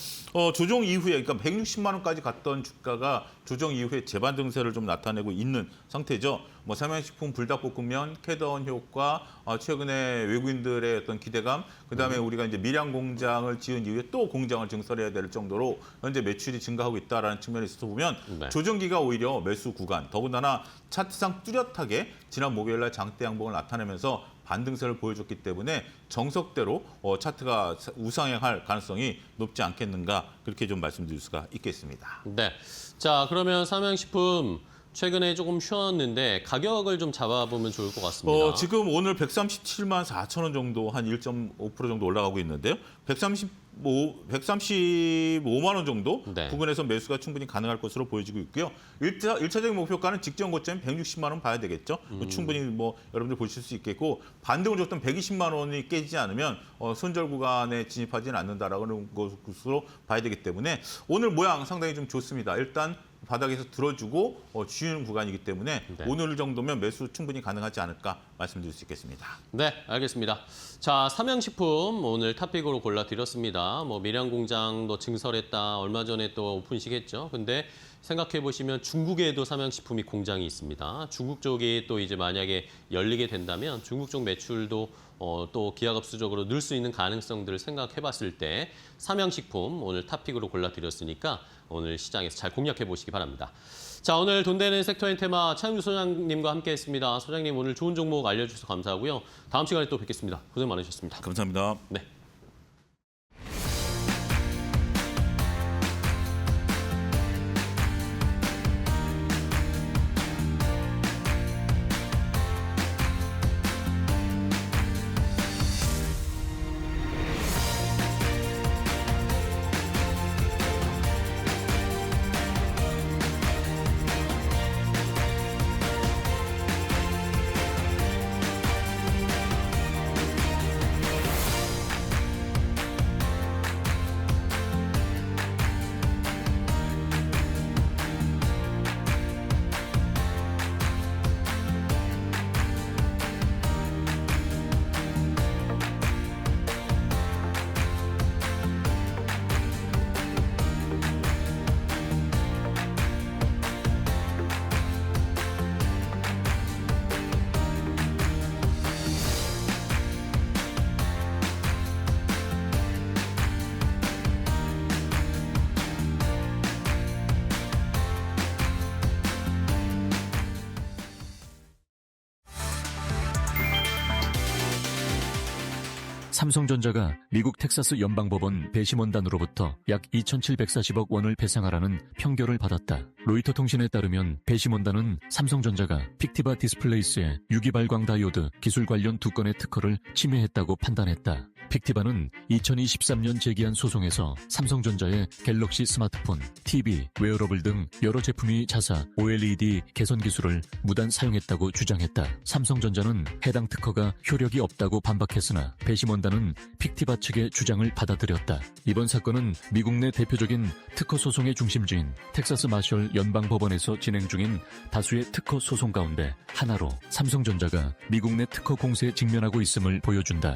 조정 이후에 그러니까 160만 원까지 갔던 주가가 조정 이후에 재반 증세를 좀 나타내고 있는 상태죠. 뭐 삼양식품 불닭볶음면, 캐던 효과, 최근에 외국인들의 어떤 기대감, 그다음에 우리가 이제 밀양 공장을 지은 이후에 또 공장을 증설해야 될 정도로 현재 매출이 증가하고 있다라는 측면에 있어서 보면 네. 조정기가 오히려 매수 구간, 더군다나 차트상 뚜렷하게 지난 목요일 날 장대 양봉을 나타내면서 반등세를 보여줬기 때문에 정석대로 차트가 우상향할 가능성이 높지 않겠는가 그렇게 좀 말씀드릴 수가 있겠습니다. 네. 자, 그러면 삼양식품 최근에 조금 쉬었는데 가격을 좀 잡아보면 좋을 것 같습니다. 지금 오늘 137만 4천 원 정도 한 1.5% 정도 올라가고 있는데요. 135만 원 정도 네. 부근에서 매수가 충분히 가능할 것으로 보여지고 있고요. 일차적인 목표가는 직전 고점 160만 원 봐야 되겠죠. 충분히 뭐 여러분들 보실 수 있겠고 반등을 줬던 120만 원이 깨지지 않으면 손절 구간에 진입하지는 않는다라는 것으로 봐야 되기 때문에 오늘 모양 상당히 좀 좋습니다. 일단 바닥에서 들어주고 쥐는 구간이기 때문에 네. 오늘 정도면 매수 충분히 가능하지 않을까 말씀드릴 수 있겠습니다. 네, 알겠습니다. 자, 삼양식품 오늘 탑픽으로 골라드렸습니다. 뭐 밀양공장도 증설했다. 얼마 전에 또 오픈식 했죠. 근데 생각해 보시면 중국에도 삼양식품이 공장이 있습니다. 중국 쪽이 또 이제 만약에 열리게 된다면 중국 쪽 매출도 또 기하급수적으로 늘 수 있는 가능성들을 생각해 봤을 때 삼양식품 오늘 탑픽으로 골라드렸으니까 오늘 시장에서 잘 공략해 보시기 바랍니다. 자, 오늘 돈 되는 섹터인 테마 차영주 소장님과 함께했습니다. 소장님 오늘 좋은 종목 알려주셔서 감사하고요. 다음 시간에 또 뵙겠습니다. 고생 많으셨습니다. 감사합니다. 네. 삼성전자가 미국 텍사스 연방법원 배심원단으로부터 약 2,740억 원을 배상하라는 평결을 받았다. 로이터 통신에 따르면 배심원단은 삼성전자가 픽티바 디스플레이스의 유기발광 다이오드 기술 관련 2건의 특허를 침해했다고 판단했다. 픽티바는 2023년 제기한 소송에서 삼성전자의 갤럭시 스마트폰, TV, 웨어러블 등 여러 제품이 자사 OLED 개선 기술을 무단 사용했다고 주장했다. 삼성전자는 해당 특허가 효력이 없다고 반박했으나 배심원단은 픽티바 측의 주장을 받아들였다. 이번 사건은 미국 내 대표적인 특허 소송의 중심지인 텍사스 마셜 연방법원에서 진행 중인 다수의 특허 소송 가운데 하나로 삼성전자가 미국 내 특허 공세에 직면하고 있음을 보여준다.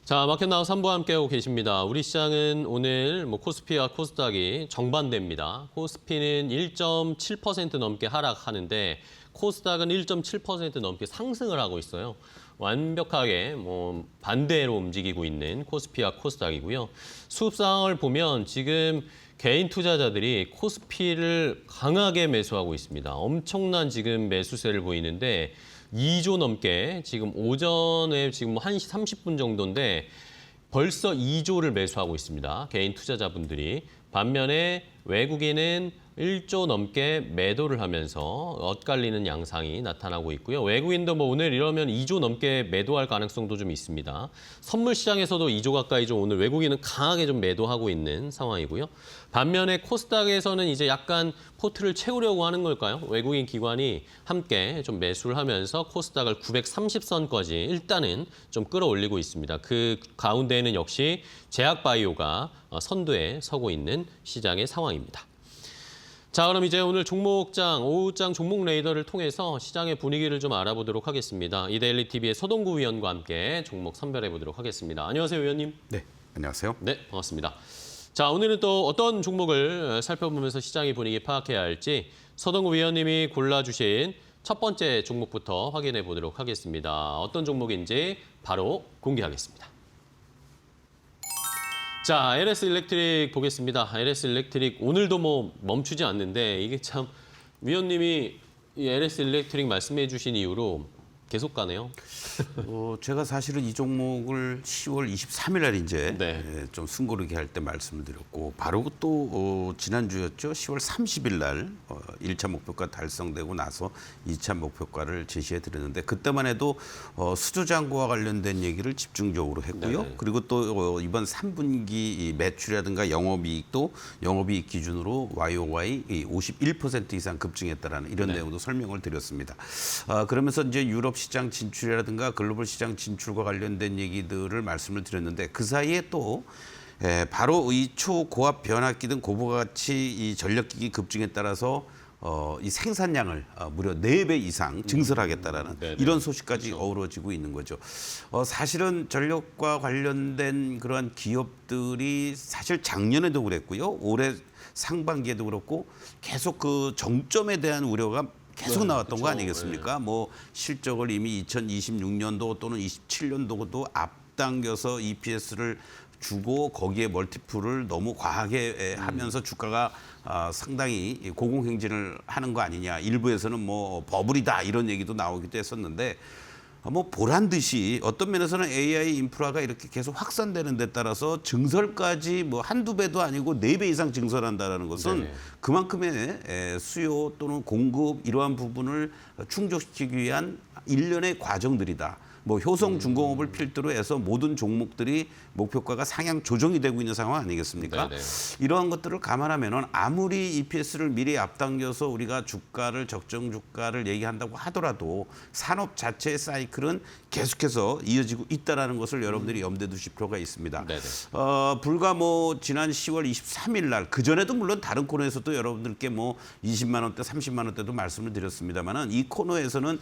자, 마켓나우 3부 함께하고 계십니다. 우리 시장은 오늘 코스피와 코스닥이 정반대입니다. 코스피는 1.7% 넘게 하락하는데 코스닥은 1.7% 넘게 상승을 하고 있어요. 완벽하게 반대로 움직이고 있는 코스피와 코스닥이고요. 수급 상황을 보면 지금 개인 투자자들이 코스피를 강하게 매수하고 있습니다. 엄청난 지금 매수세를 보이는데 2조 넘게 지금 오전에 지금 1시 30분 정도인데 벌써 2조를 매수하고 있습니다. 개인 투자자분들이. 반면에 외국인은 1조 넘게 매도를 하면서 엇갈리는 양상이 나타나고 있고요. 외국인도 뭐 오늘 이러면 2조 넘게 매도할 가능성도 좀 있습니다. 선물 시장에서도 2조 가까이 좀 오늘 외국인은 강하게 좀 매도하고 있는 상황이고요. 반면에 코스닥에서는 이제 약간 포트를 채우려고 하는 걸까요? 외국인 기관이 함께 좀 매수를 하면서 코스닥을 930선까지 일단은 좀 끌어올리고 있습니다. 그 가운데에는 역시 제약바이오가 선두에 서고 있는 시장의 상황입니다. 자, 그럼 이제 오늘 종목장, 오후장 종목 레이더를 통해서 시장의 분위기를 좀 알아보도록 하겠습니다. 이데일리 TV의 서동구 위원과 함께 종목 선별해 보도록 하겠습니다. 안녕하세요, 위원님. 네, 안녕하세요. 네, 반갑습니다. 자, 오늘은 또 어떤 종목을 살펴보면서 시장의 분위기 파악해야 할지 서동구 위원님이 골라주신 첫 번째 종목부터 확인해 보도록 하겠습니다. 어떤 종목인지 바로 공개하겠습니다. 자, LS 일렉트릭 보겠습니다. LS 일렉트릭 오늘도 뭐 멈추지 않는데 이게 참 위원님이 이 LS 일렉트릭 말씀해 주신 이후로 계속 가네요. 제가 사실은 이 종목을 10월 23일 날 이제 네. 좀 숨고르게 할 때 말씀을 드렸고 바로 또 지난주였죠. 10월 30일 날 1차 목표가 달성되고 나서 2차 목표가를 제시해 드렸는데 그때만 해도 수주장고와 관련된 얘기를 집중적으로 했고요. 네네. 그리고 또 이번 3분기 매출이라든가 영업이익도 영업이익 기준으로 YOY 51% 이상 급증했다라는 이런 네. 내용도 설명을 드렸습니다. 그러면서 이제 유럽 시장 진출이라든가 글로벌 시장 진출과 관련된 얘기들을 말씀을 드렸는데 그 사이에 또 바로 이 초고압 변압기 등 고부가치 이 전력기기 급증에 따라서 이 생산량을 무려 4배 이상 증설하겠다라는 네네. 이런 소식까지 어우러지고 있는 거죠. 사실은 전력과 관련된 그러한 기업들이 사실 작년에도 그랬고요. 올해 상반기에도 그렇고 계속 그 정점에 대한 우려가 계속 네, 나왔던 그쵸. 거 아니겠습니까? 뭐 실적을 이미 2026년도 또는 27년도도 앞당겨서 EPS를 주고 거기에 멀티플을 너무 과하게 하면서 주가가 상당히 고공행진을 하는 거 아니냐. 일부에서는 뭐 버블이다 이런 얘기도 나오기도 했었는데 뭐 보란 듯이 어떤 면에서는 AI 인프라가 이렇게 계속 확산되는 데 따라서 증설까지 뭐 한두 배도 아니고 4배 이상 증설한다는 것은 네. 그만큼의 수요 또는 공급 이러한 부분을 충족시키기 위한 일련의 과정들이다. 뭐 효성 중공업을 필두로 해서 모든 종목들이 목표가가 상향 조정이 되고 있는 상황 아니겠습니까? 네네. 이러한 것들을 감안하면은 아무리 EPS를 미리 앞당겨서 우리가 주가를 적정 주가를 얘기한다고 하더라도 산업 자체의 사이클은 계속해서 이어지고 있다라는 것을 여러분들이 염두에 두실 필요가 있습니다. 네네. 불과 뭐 지난 10월 23일 날 그 전에도 물론 다른 코너에서도 여러분들께 뭐 20만 원대, 30만 원대도 말씀을 드렸습니다만은 이 코너에서는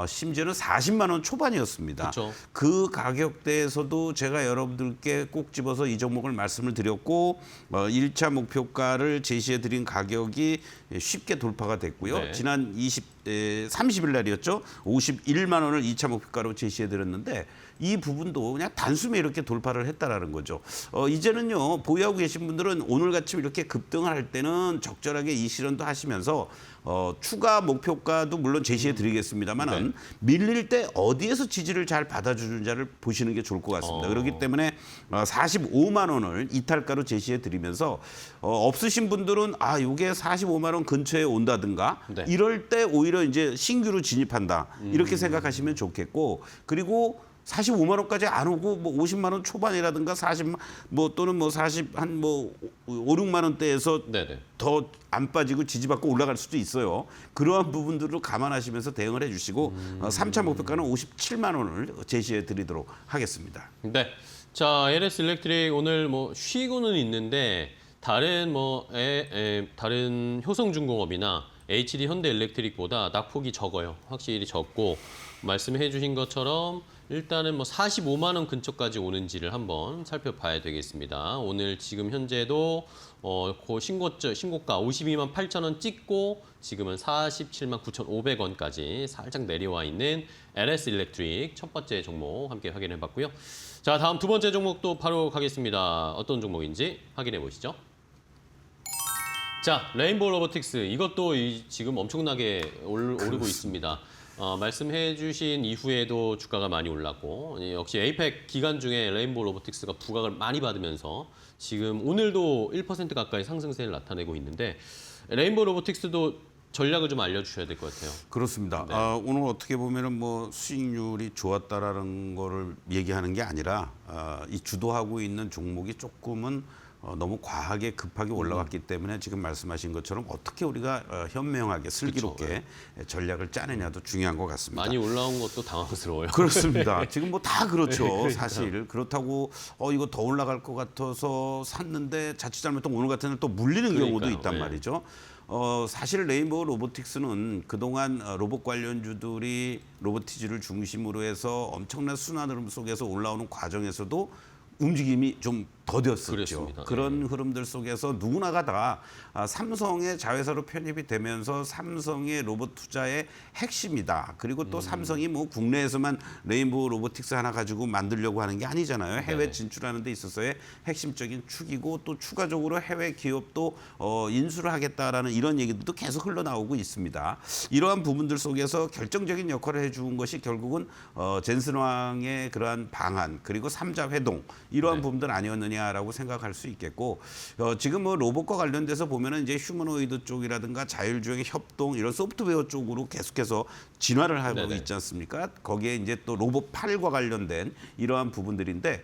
심지어는 40만 원 초반이었습니다. 그렇죠. 그 가격대에서도 제가 여러분들께 꼭 집어서 이 종목을 말씀을 드렸고 1차 목표가를 제시해 드린 가격이 쉽게 돌파가 됐고요. 네. 지난 30일 날이었죠. 51만 원을 2차 목표가로 제시해 드렸는데 이 부분도 그냥 단숨에 이렇게 돌파를 했다라는 거죠. 이제는요. 보유하고 계신 분들은 오늘같이 이렇게 급등을 할 때는 적절하게 이 실현도 하시면서 추가 목표가도 물론 제시해 드리겠습니다만은 네. 밀릴 때 어디에서 지지를 잘 받아주는지를 보시는 게 좋을 것 같습니다. 그렇기 때문에 45만 원을 이탈가로 제시해 드리면서 없으신 분들은 이게 45만 원 근처에 온다든가 네. 이럴 때 오히려 이제 신규로 진입한다 이렇게 생각하시면 좋겠고 그리고 45만 원까지 안 오고 뭐 50만 원 초반이라든가 40만 뭐 또는 뭐 40 한 뭐 5, 6만 원대에서 네네. 더 안 빠지고 지지받고 올라갈 수도 있어요. 그러한 부분들을 감안하시면서 대응을 해주시고 3차 목표가는 57만 원을 제시해 드리도록 하겠습니다. 네. 자, LS 일렉트릭 오늘 뭐 쉬고는 있는데 다른 다른 효성중공업이나 HD 현대일렉트릭보다 낙폭이 적어요. 확실히 적고 말씀해 주신 것처럼 일단은 뭐 45만 원 근처까지 오는지를 한번 살펴봐야 되겠습니다. 오늘 지금 현재도 그 신고가 52만 8천 원 찍고 지금은 47만 9,500원까지 살짝 내려와 있는 LS 일렉트릭 첫 번째 종목 함께 확인해 봤고요. 자, 다음 두 번째 종목도 바로 가겠습니다. 어떤 종목인지 확인해 보시죠. 자, 레인보우 로보틱스 이것도 지금 엄청나게 오르고 있습니다. 말씀해 주신 이후에도 주가가 많이 올랐고 역시 에이펙 기간 중에 레인보우 로보틱스가 부각을 많이 받으면서 지금 오늘도 1% 가까이 상승세를 나타내고 있는데 레인보우 로보틱스도 전략을 좀 알려주셔야 될 것 같아요. 그렇습니다. 오늘 어떻게 보면은 뭐 수익률이 좋았다라는 거를 얘기하는 게 아니라 이 주도하고 있는 종목이 조금은 너무 과하게 급하게 올라갔기 때문에 지금 말씀하신 것처럼 어떻게 우리가 현명하게 슬기롭게 전략을 짜느냐도 중요한 것 같습니다. 많이 올라온 것도 당황스러워요. 그렇습니다. 지금 뭐 다 그렇죠. 사실 그렇다고 이거 더 올라갈 것 같아서 샀는데 자칫 잘못하면 오늘 같은 날 또 물리는 경우도 그러니까요. 있단 네. 말이죠. 사실 레인보우 로보틱스는 그동안 로봇 관련주들이 로보티즈를 중심으로 해서 엄청난 순환 흐름 속에서 올라오는 과정에서도 움직임이 좀 더뎠었죠. 그랬습니다. 그런 흐름들 속에서 누구나가 다 삼성의 자회사로 편입이 되면서 삼성의 로봇 투자의 핵심이다. 그리고 또 삼성이 뭐 국내에서만 레인보우 로보틱스 하나 가지고 만들려고 하는 게 아니잖아요. 해외 네. 진출하는 데 있어서의 핵심적인 축이고 또 추가적으로 해외 기업도 인수를 하겠다라는 이런 얘기들도 계속 흘러나오고 있습니다. 이러한 부분들 속에서 결정적인 역할을 해준 것이 결국은 젠슨 왕의 그러한 방안 그리고 삼자 회동 이러한 네. 부분들 아니었느냐라고 생각할 수 있겠고 지금 뭐 로봇과 관련돼서 보면은 이제 휴머노이드 쪽이라든가 자율주행 협동 이런 소프트웨어 쪽으로 계속해서 진화를 하고 네네. 있지 않습니까? 거기에 이제 또 로봇 팔과 관련된 이러한 부분들인데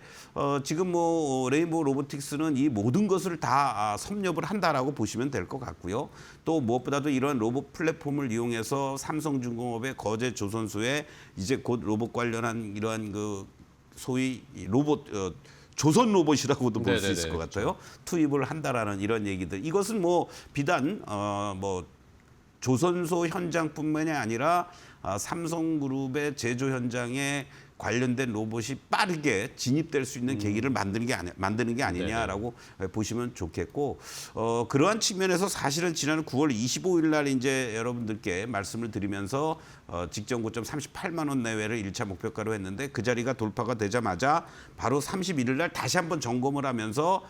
지금 뭐 레인보우 로보틱스는 이 모든 것을 다 섭렵을 한다라고 보시면 될 것 같고요. 또 무엇보다도 이런 로봇 플랫폼을 이용해서 삼성중공업의 거제 조선소에 이제 곧 로봇 관련한 이러한 그 소위 로봇 조선 로봇이라고도 볼 수 네네네, 있을 것 같아요. 투입을 한다라는 이런 얘기들. 이것은 뭐 비단 뭐 조선소 현장뿐만이 아니라 삼성그룹의 제조 현장에 관련된 로봇이 빠르게 진입될 수 있는 계기를 만드는 게 아니냐라고 보시면 좋겠고 그러한 측면에서 사실은 지난 9월 25일 날 이제 여러분들께 말씀을 드리면서 직전 고점 38만 원 내외를 1차 목표가로 했는데 그 자리가 돌파가 되자마자 바로 31일 날 다시 한번 점검을 하면서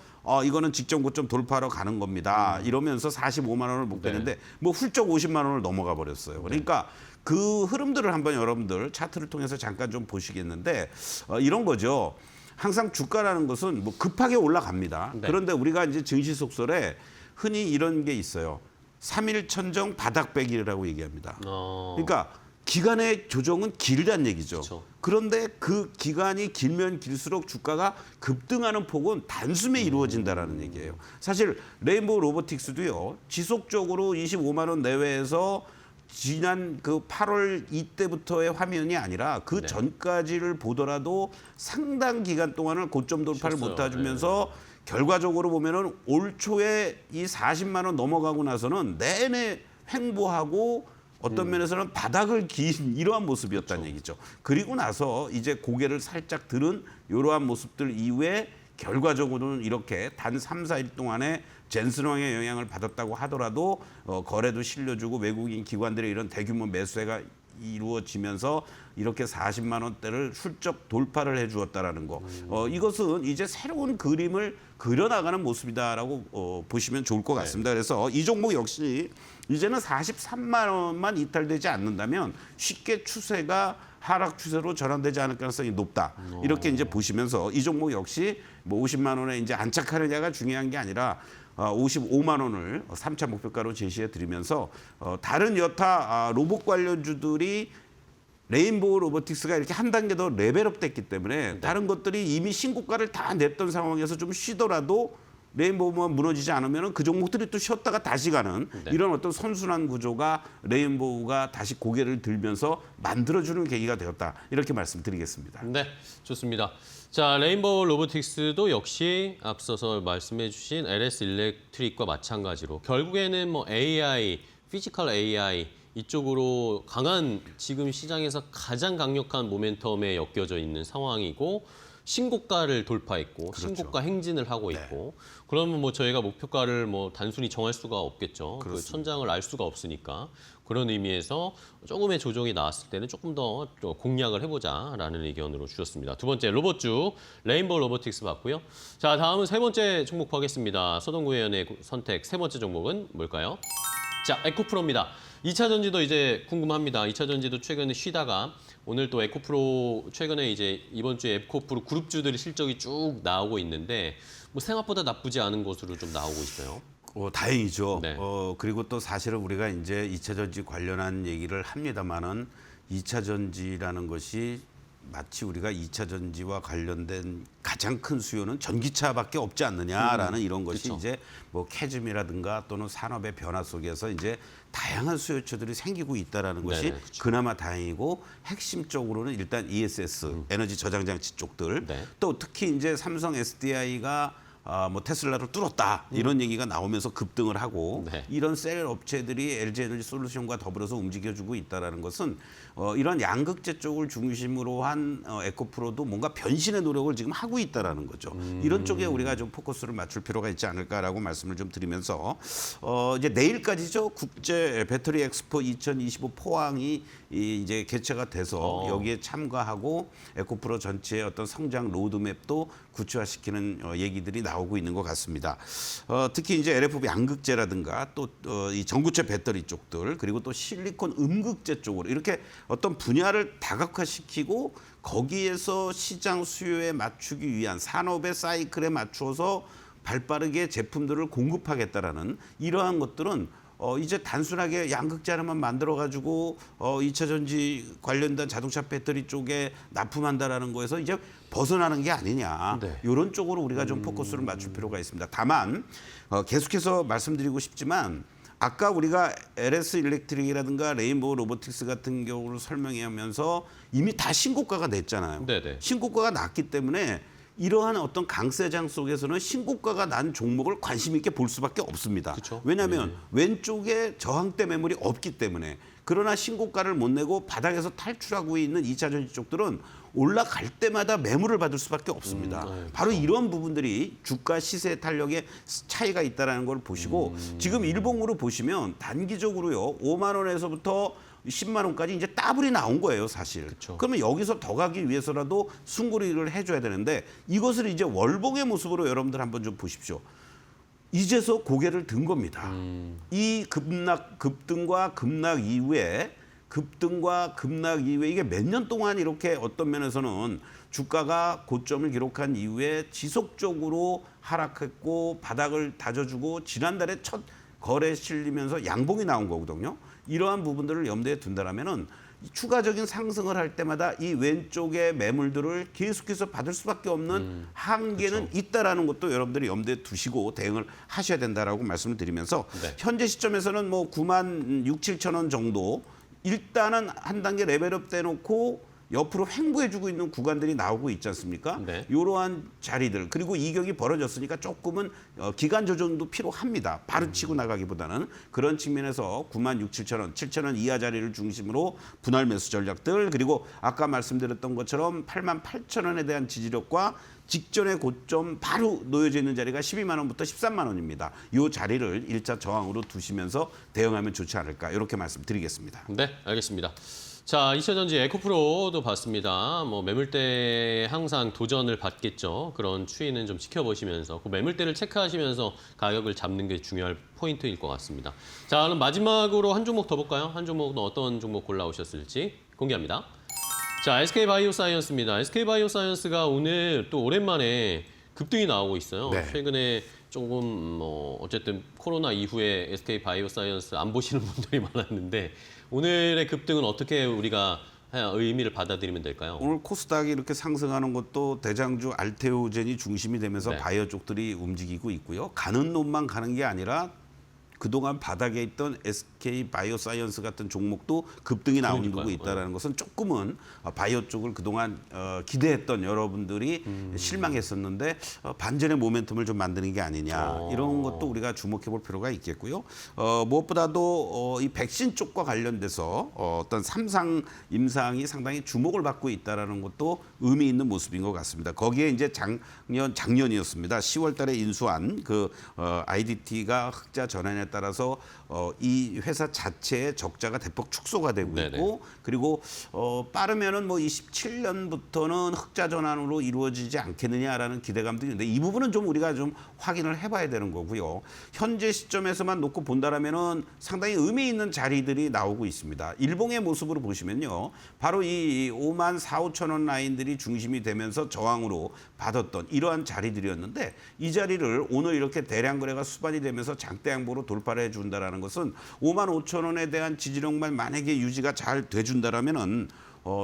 이거는 직전 고점 돌파로 가는 겁니다. 이러면서 45만 원을 목표했는데 뭐 훌쩍 50만 원을 넘어가 버렸어요. 그러니까 그 흐름들을 한번 여러분들 차트를 통해서 잠깐 좀 보시겠는데 이런 거죠. 항상 주가라는 것은 뭐 급하게 올라갑니다. 네. 그런데 우리가 이제 증시 속설에 흔히 이런 게 있어요. 3일 천정 바닥 빼기라고 얘기합니다. 그러니까 기간의 조정은 길다는 얘기죠. 그쵸. 그런데 그 기간이 길면 길수록 주가가 급등하는 폭은 단숨에 이루어진다라는 얘기예요. 사실 레인보우 로보틱스도요. 지속적으로 25만 원 내외에서 지난 그 8월 이때부터의 화면이 아니라 그 네. 전까지를 보더라도 상당 기간 동안을 고점 돌파를 쉬었어요. 못 해주면서 결과적으로 보면은 올 초에 이 40만 원 넘어가고 나서는 내내 횡보하고 어떤 면에서는 바닥을 긴 이러한 모습이었다는 얘기죠. 그리고 나서 이제 고개를 살짝 들은 이러한 모습들 이후에 결과적으로는 이렇게 단 3, 4일 동안에 젠슨 왕의 영향을 받았다고 하더라도 거래도 실려주고 외국인 기관들의 이런 대규모 매수가 이루어지면서 이렇게 40만 원대를 훌쩍 돌파를 해주었다라는 거. 이것은 이제 새로운 그림을 그려나가는 모습이다라고 보시면 좋을 것 같습니다. 그래서 이 종목 역시 이제는 43만 원만 이탈되지 않는다면 쉽게 추세가 하락 추세로 전환되지 않을 가능성이 높다. 이렇게 이제 보시면서 이 종목 역시 뭐 50만 원에 이제 안착하느냐가 중요한 게 아니라 55만 원을 3차 목표가로 제시해 드리면서 다른 여타 로봇 관련주들이 레인보우 로보틱스가 이렇게 한 단계 더 레벨업 됐기 때문에 다른 것들이 이미 신고가를 다 냈던 상황에서 좀 쉬더라도 레인보우만 무너지지 않으면 그 종목들이 또 쉬었다가 다시 가는 이런 어떤 선순환 구조가 레인보우가 다시 고개를 들면서 만들어주는 계기가 되었다. 이렇게 말씀드리겠습니다. 네, 좋습니다. 자, 레인보우 로보틱스도 역시 앞서서 말씀해 주신 LS 일렉트릭과 마찬가지로 결국에는 뭐 AI, 피지컬 AI 이쪽으로 강한 지금 시장에서 가장 강력한 모멘텀에 엮여져 있는 상황이고 신고가를 돌파했고 신고가 행진을 하고 있고 그러면 뭐 저희가 목표가를 뭐 단순히 정할 수가 없겠죠. 그 천장을 알 수가 없으니까 그런 의미에서 조금의 조정이 나왔을 때는 조금 더 공략을 해보자라는 의견으로 주셨습니다. 두 번째 로봇주 레인보우 로보틱스 봤고요. 자, 다음은 세 번째 종목 보겠습니다. 서동구 의원의 선택 세 번째 종목은 뭘까요? 자, 에코프로입니다. 2차 전지도 이제 궁금합니다. 2차 전지도 최근에 쉬다가 오늘 또 에코프로 최근에 이제 이번 주에 에코프로 그룹주들의 실적이 쭉 나오고 있는데 뭐 생각보다 나쁘지 않은 것으로 좀 나오고 있어요. 다행이죠. 네. 그리고 또 사실은 우리가 이제 2차 전지 관련한 얘기를 합니다만은 2차 전지라는 것이 마치 우리가 2차 전지와 관련된 가장 큰 수요는 전기차밖에 없지 않느냐라는 이런 것이 그쵸. 이제 뭐 캐즘이라든가 또는 산업의 변화 속에서 이제 다양한 수요처들이 생기고 있다라는 것이 네네, 그쵸. 그나마 다행이고 핵심적으로는 일단 ESS 에너지 저장 장치 쪽들 네. 또 특히 이제 삼성 SDI가 뭐 테슬라를 뚫었다 이런 얘기가 나오면서 급등을 하고 네. 이런 셀 업체들이 LG에너지 솔루션과 더불어서 움직여주고 있다라는 것은 이런 양극재 쪽을 중심으로 한 에코프로도 뭔가 변신의 노력을 지금 하고 있다라는 거죠. 이런 쪽에 우리가 좀 포커스를 맞출 필요가 있지 않을까라고 말씀을 좀 드리면서 이제 내일까지죠. 국제 배터리 엑스포 2025 포항이 이제 개최가 돼서 여기에 참가하고 에코프로 전체의 어떤 성장 로드맵도 구체화시키는 얘기들이 나오고 있는 것 같습니다. 특히 이제 LFP 양극재라든가 또 이 전구체 배터리 쪽들 그리고 또 실리콘 음극재 쪽으로 이렇게 어떤 분야를 다각화시키고 거기에서 시장 수요에 맞추기 위한 산업의 사이클에 맞추어서 발빠르게 제품들을 공급하겠다라는 이러한 것들은 이제 단순하게 양극재 하나만 만들어 가지고 2차 전지 관련된 자동차 배터리 쪽에 납품한다라는 거에서 이제 벗어나는 게 아니냐. 네. 이런 쪽으로 우리가 좀 포커스를 맞출 필요가 있습니다. 다만 계속해서 말씀드리고 싶지만 아까 우리가 LS 일렉트릭이라든가 레인보우 로보틱스 같은 경우를 설명하면서 이미 다 신고가가 냈잖아요. 네네. 신고가가 났기 때문에 이러한 어떤 강세장 속에서는 신고가가 난 종목을 관심 있게 볼 수밖에 없습니다. 그쵸? 왜냐하면 왼쪽에 저항대 매물이 없기 때문에 그러나 신고가를 못 내고 바닥에서 탈출하고 있는 2차 전지 쪽들은 올라갈 때마다 매물을 받을 수밖에 없습니다. 네, 바로 이런 부분들이 주가 시세 탄력에 차이가 있다는 걸 보시고 지금 일봉으로 보시면 단기적으로요 5만 원에서부터 10만 원까지 이제 따블이 나온 거예요, 사실. 그쵸. 그러면 여기서 더 가기 위해서라도 순고리를 해줘야 되는데 이것을 이제 월봉의 모습으로 여러분들 한번 좀 보십시오. 이제서 고개를 든 겁니다. 이 급등과 급락 이후에 이게 몇 년 동안 이렇게 어떤 면에서는 주가가 고점을 기록한 이후에 지속적으로 하락했고 바닥을 다져주고 지난달에 첫 거래 실리면서 양봉이 나온 거거든요. 이러한 부분들을 염두에 둔다라면은 추가적인 상승을 할 때마다 이 왼쪽의 매물들을 계속해서 받을 수밖에 없는 한계는 있다라는 것도 여러분들이 염두에 두시고 대응을 하셔야 된다라고 말씀을 드리면서 네. 현재 시점에서는 뭐 9만 6, 7천 원 정도 일단은 한 단계 레벨업 돼놓고 옆으로 횡보해주고 있는 구간들이 나오고 있지 않습니까? 네. 이러한 자리들 그리고 이격이 벌어졌으니까 조금은 기간 조정도 필요합니다. 바로 치고 나가기보다는 그런 측면에서 9만 6, 7천 원, 7천 원 이하 자리를 중심으로 분할 매수 전략들 그리고 아까 말씀드렸던 것처럼 8만 8천 원에 대한 지지력과 직전의 고점 바로 놓여져 있는 자리가 12만 원부터 13만 원입니다. 이 자리를 1차 저항으로 두시면서 대응하면 좋지 않을까 이렇게 말씀드리겠습니다. 네, 알겠습니다. 자, 2차 전지 에코프로도 봤습니다. 뭐 매물대 항상 도전을 받겠죠. 그런 추이는 좀 지켜보시면서 그 매물대를 체크하시면서 가격을 잡는 게 중요할 포인트일 것 같습니다. 자, 그럼 마지막으로 한 종목 더 볼까요? 한 종목은 어떤 종목 골라오셨을지 공개합니다. 자, SK바이오사이언스입니다. SK바이오사이언스가 오늘 또 오랜만에 급등이 나오고 있어요. 네. 최근에 조금 뭐 어쨌든 코로나 이후에 SK바이오사이언스 안 보시는 분들이 많았는데 오늘의 급등은 어떻게 우리가 의미를 받아들이면 될까요? 오늘 코스닥이 이렇게 상승하는 것도 대장주 알테오젠이 중심이 되면서 네. 바이오 쪽들이 움직이고 있고요. 가는 놈만 가는 게 아니라 그동안 바닥에 있던 SK 바이오사이언스 같은 종목도 급등이 나오고 그러니까요. 있다는 것은 조금은 바이오 쪽을 그동안 기대했던 여러분들이 실망했었는데 반전의 모멘텀을 좀 만드는 게 아니냐 이런 것도 우리가 주목해 볼 필요가 있겠고요. 무엇보다도 이 백신 쪽과 관련돼서 어떤 삼상 임상이 상당히 주목을 받고 있다는 것도 의미 있는 모습인 것 같습니다. 거기에 이제 작년이었습니다. 10월 달에 인수한 그 IDT가 흑자 전환에 판단에 따라서 이 회사 자체의 적자가 대폭 축소가 되고 네네. 있고 그리고 빠르면은 뭐 27년부터는 흑자 전환으로 이루어지지 않겠느냐라는 기대감도 있는데 이 부분은 좀 우리가 좀 확인을 해봐야 되는 거고요. 현재 시점에서만 놓고 본다라면은 상당히 의미 있는 자리들이 나오고 있습니다. 일봉의 모습으로 보시면요, 바로 이 5만 4, 5천 원 라인들이 중심이 되면서 저항으로 받았던 이러한 자리들이었는데 이 자리를 오늘 이렇게 대량 거래가 수반이 되면서 장대 양보로 돌파를 해준다라는 것은 5만 5천 원에 대한 지지력만 만약에 유지가 잘 돼준다라면은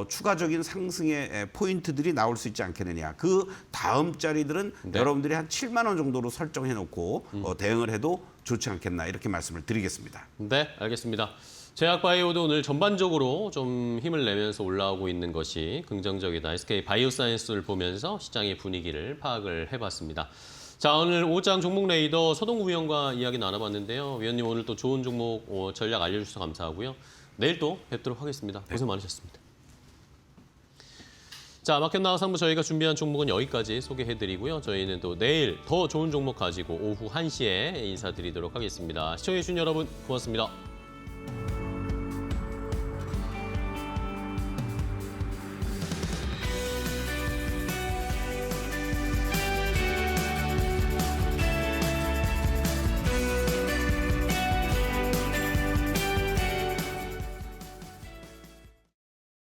추가적인 상승의 포인트들이 나올 수 있지 않겠느냐. 그 다음 자리들은 네. 여러분들이 한 7만 원 정도로 설정해놓고 대응을 해도 좋지 않겠나 이렇게 말씀을 드리겠습니다. 네, 알겠습니다. 제약바이오도 오늘 전반적으로 좀 힘을 내면서 올라오고 있는 것이 긍정적이다. SK 바이오사이언스를 보면서 시장의 분위기를 파악을 해봤습니다. 자, 오늘 5장 종목 레이더 서동구 위원과 이야기 나눠봤는데요. 위원님 오늘 또 좋은 종목 전략 알려주셔서 감사하고요. 내일 또 뵙도록 하겠습니다. 고생 많으셨습니다. 자, 마켓 나우 3부 저희가 준비한 종목은 여기까지 소개해드리고요. 저희는 또 내일 더 좋은 종목 가지고 오후 1시에 인사드리도록 하겠습니다. 시청해주신 여러분 고맙습니다.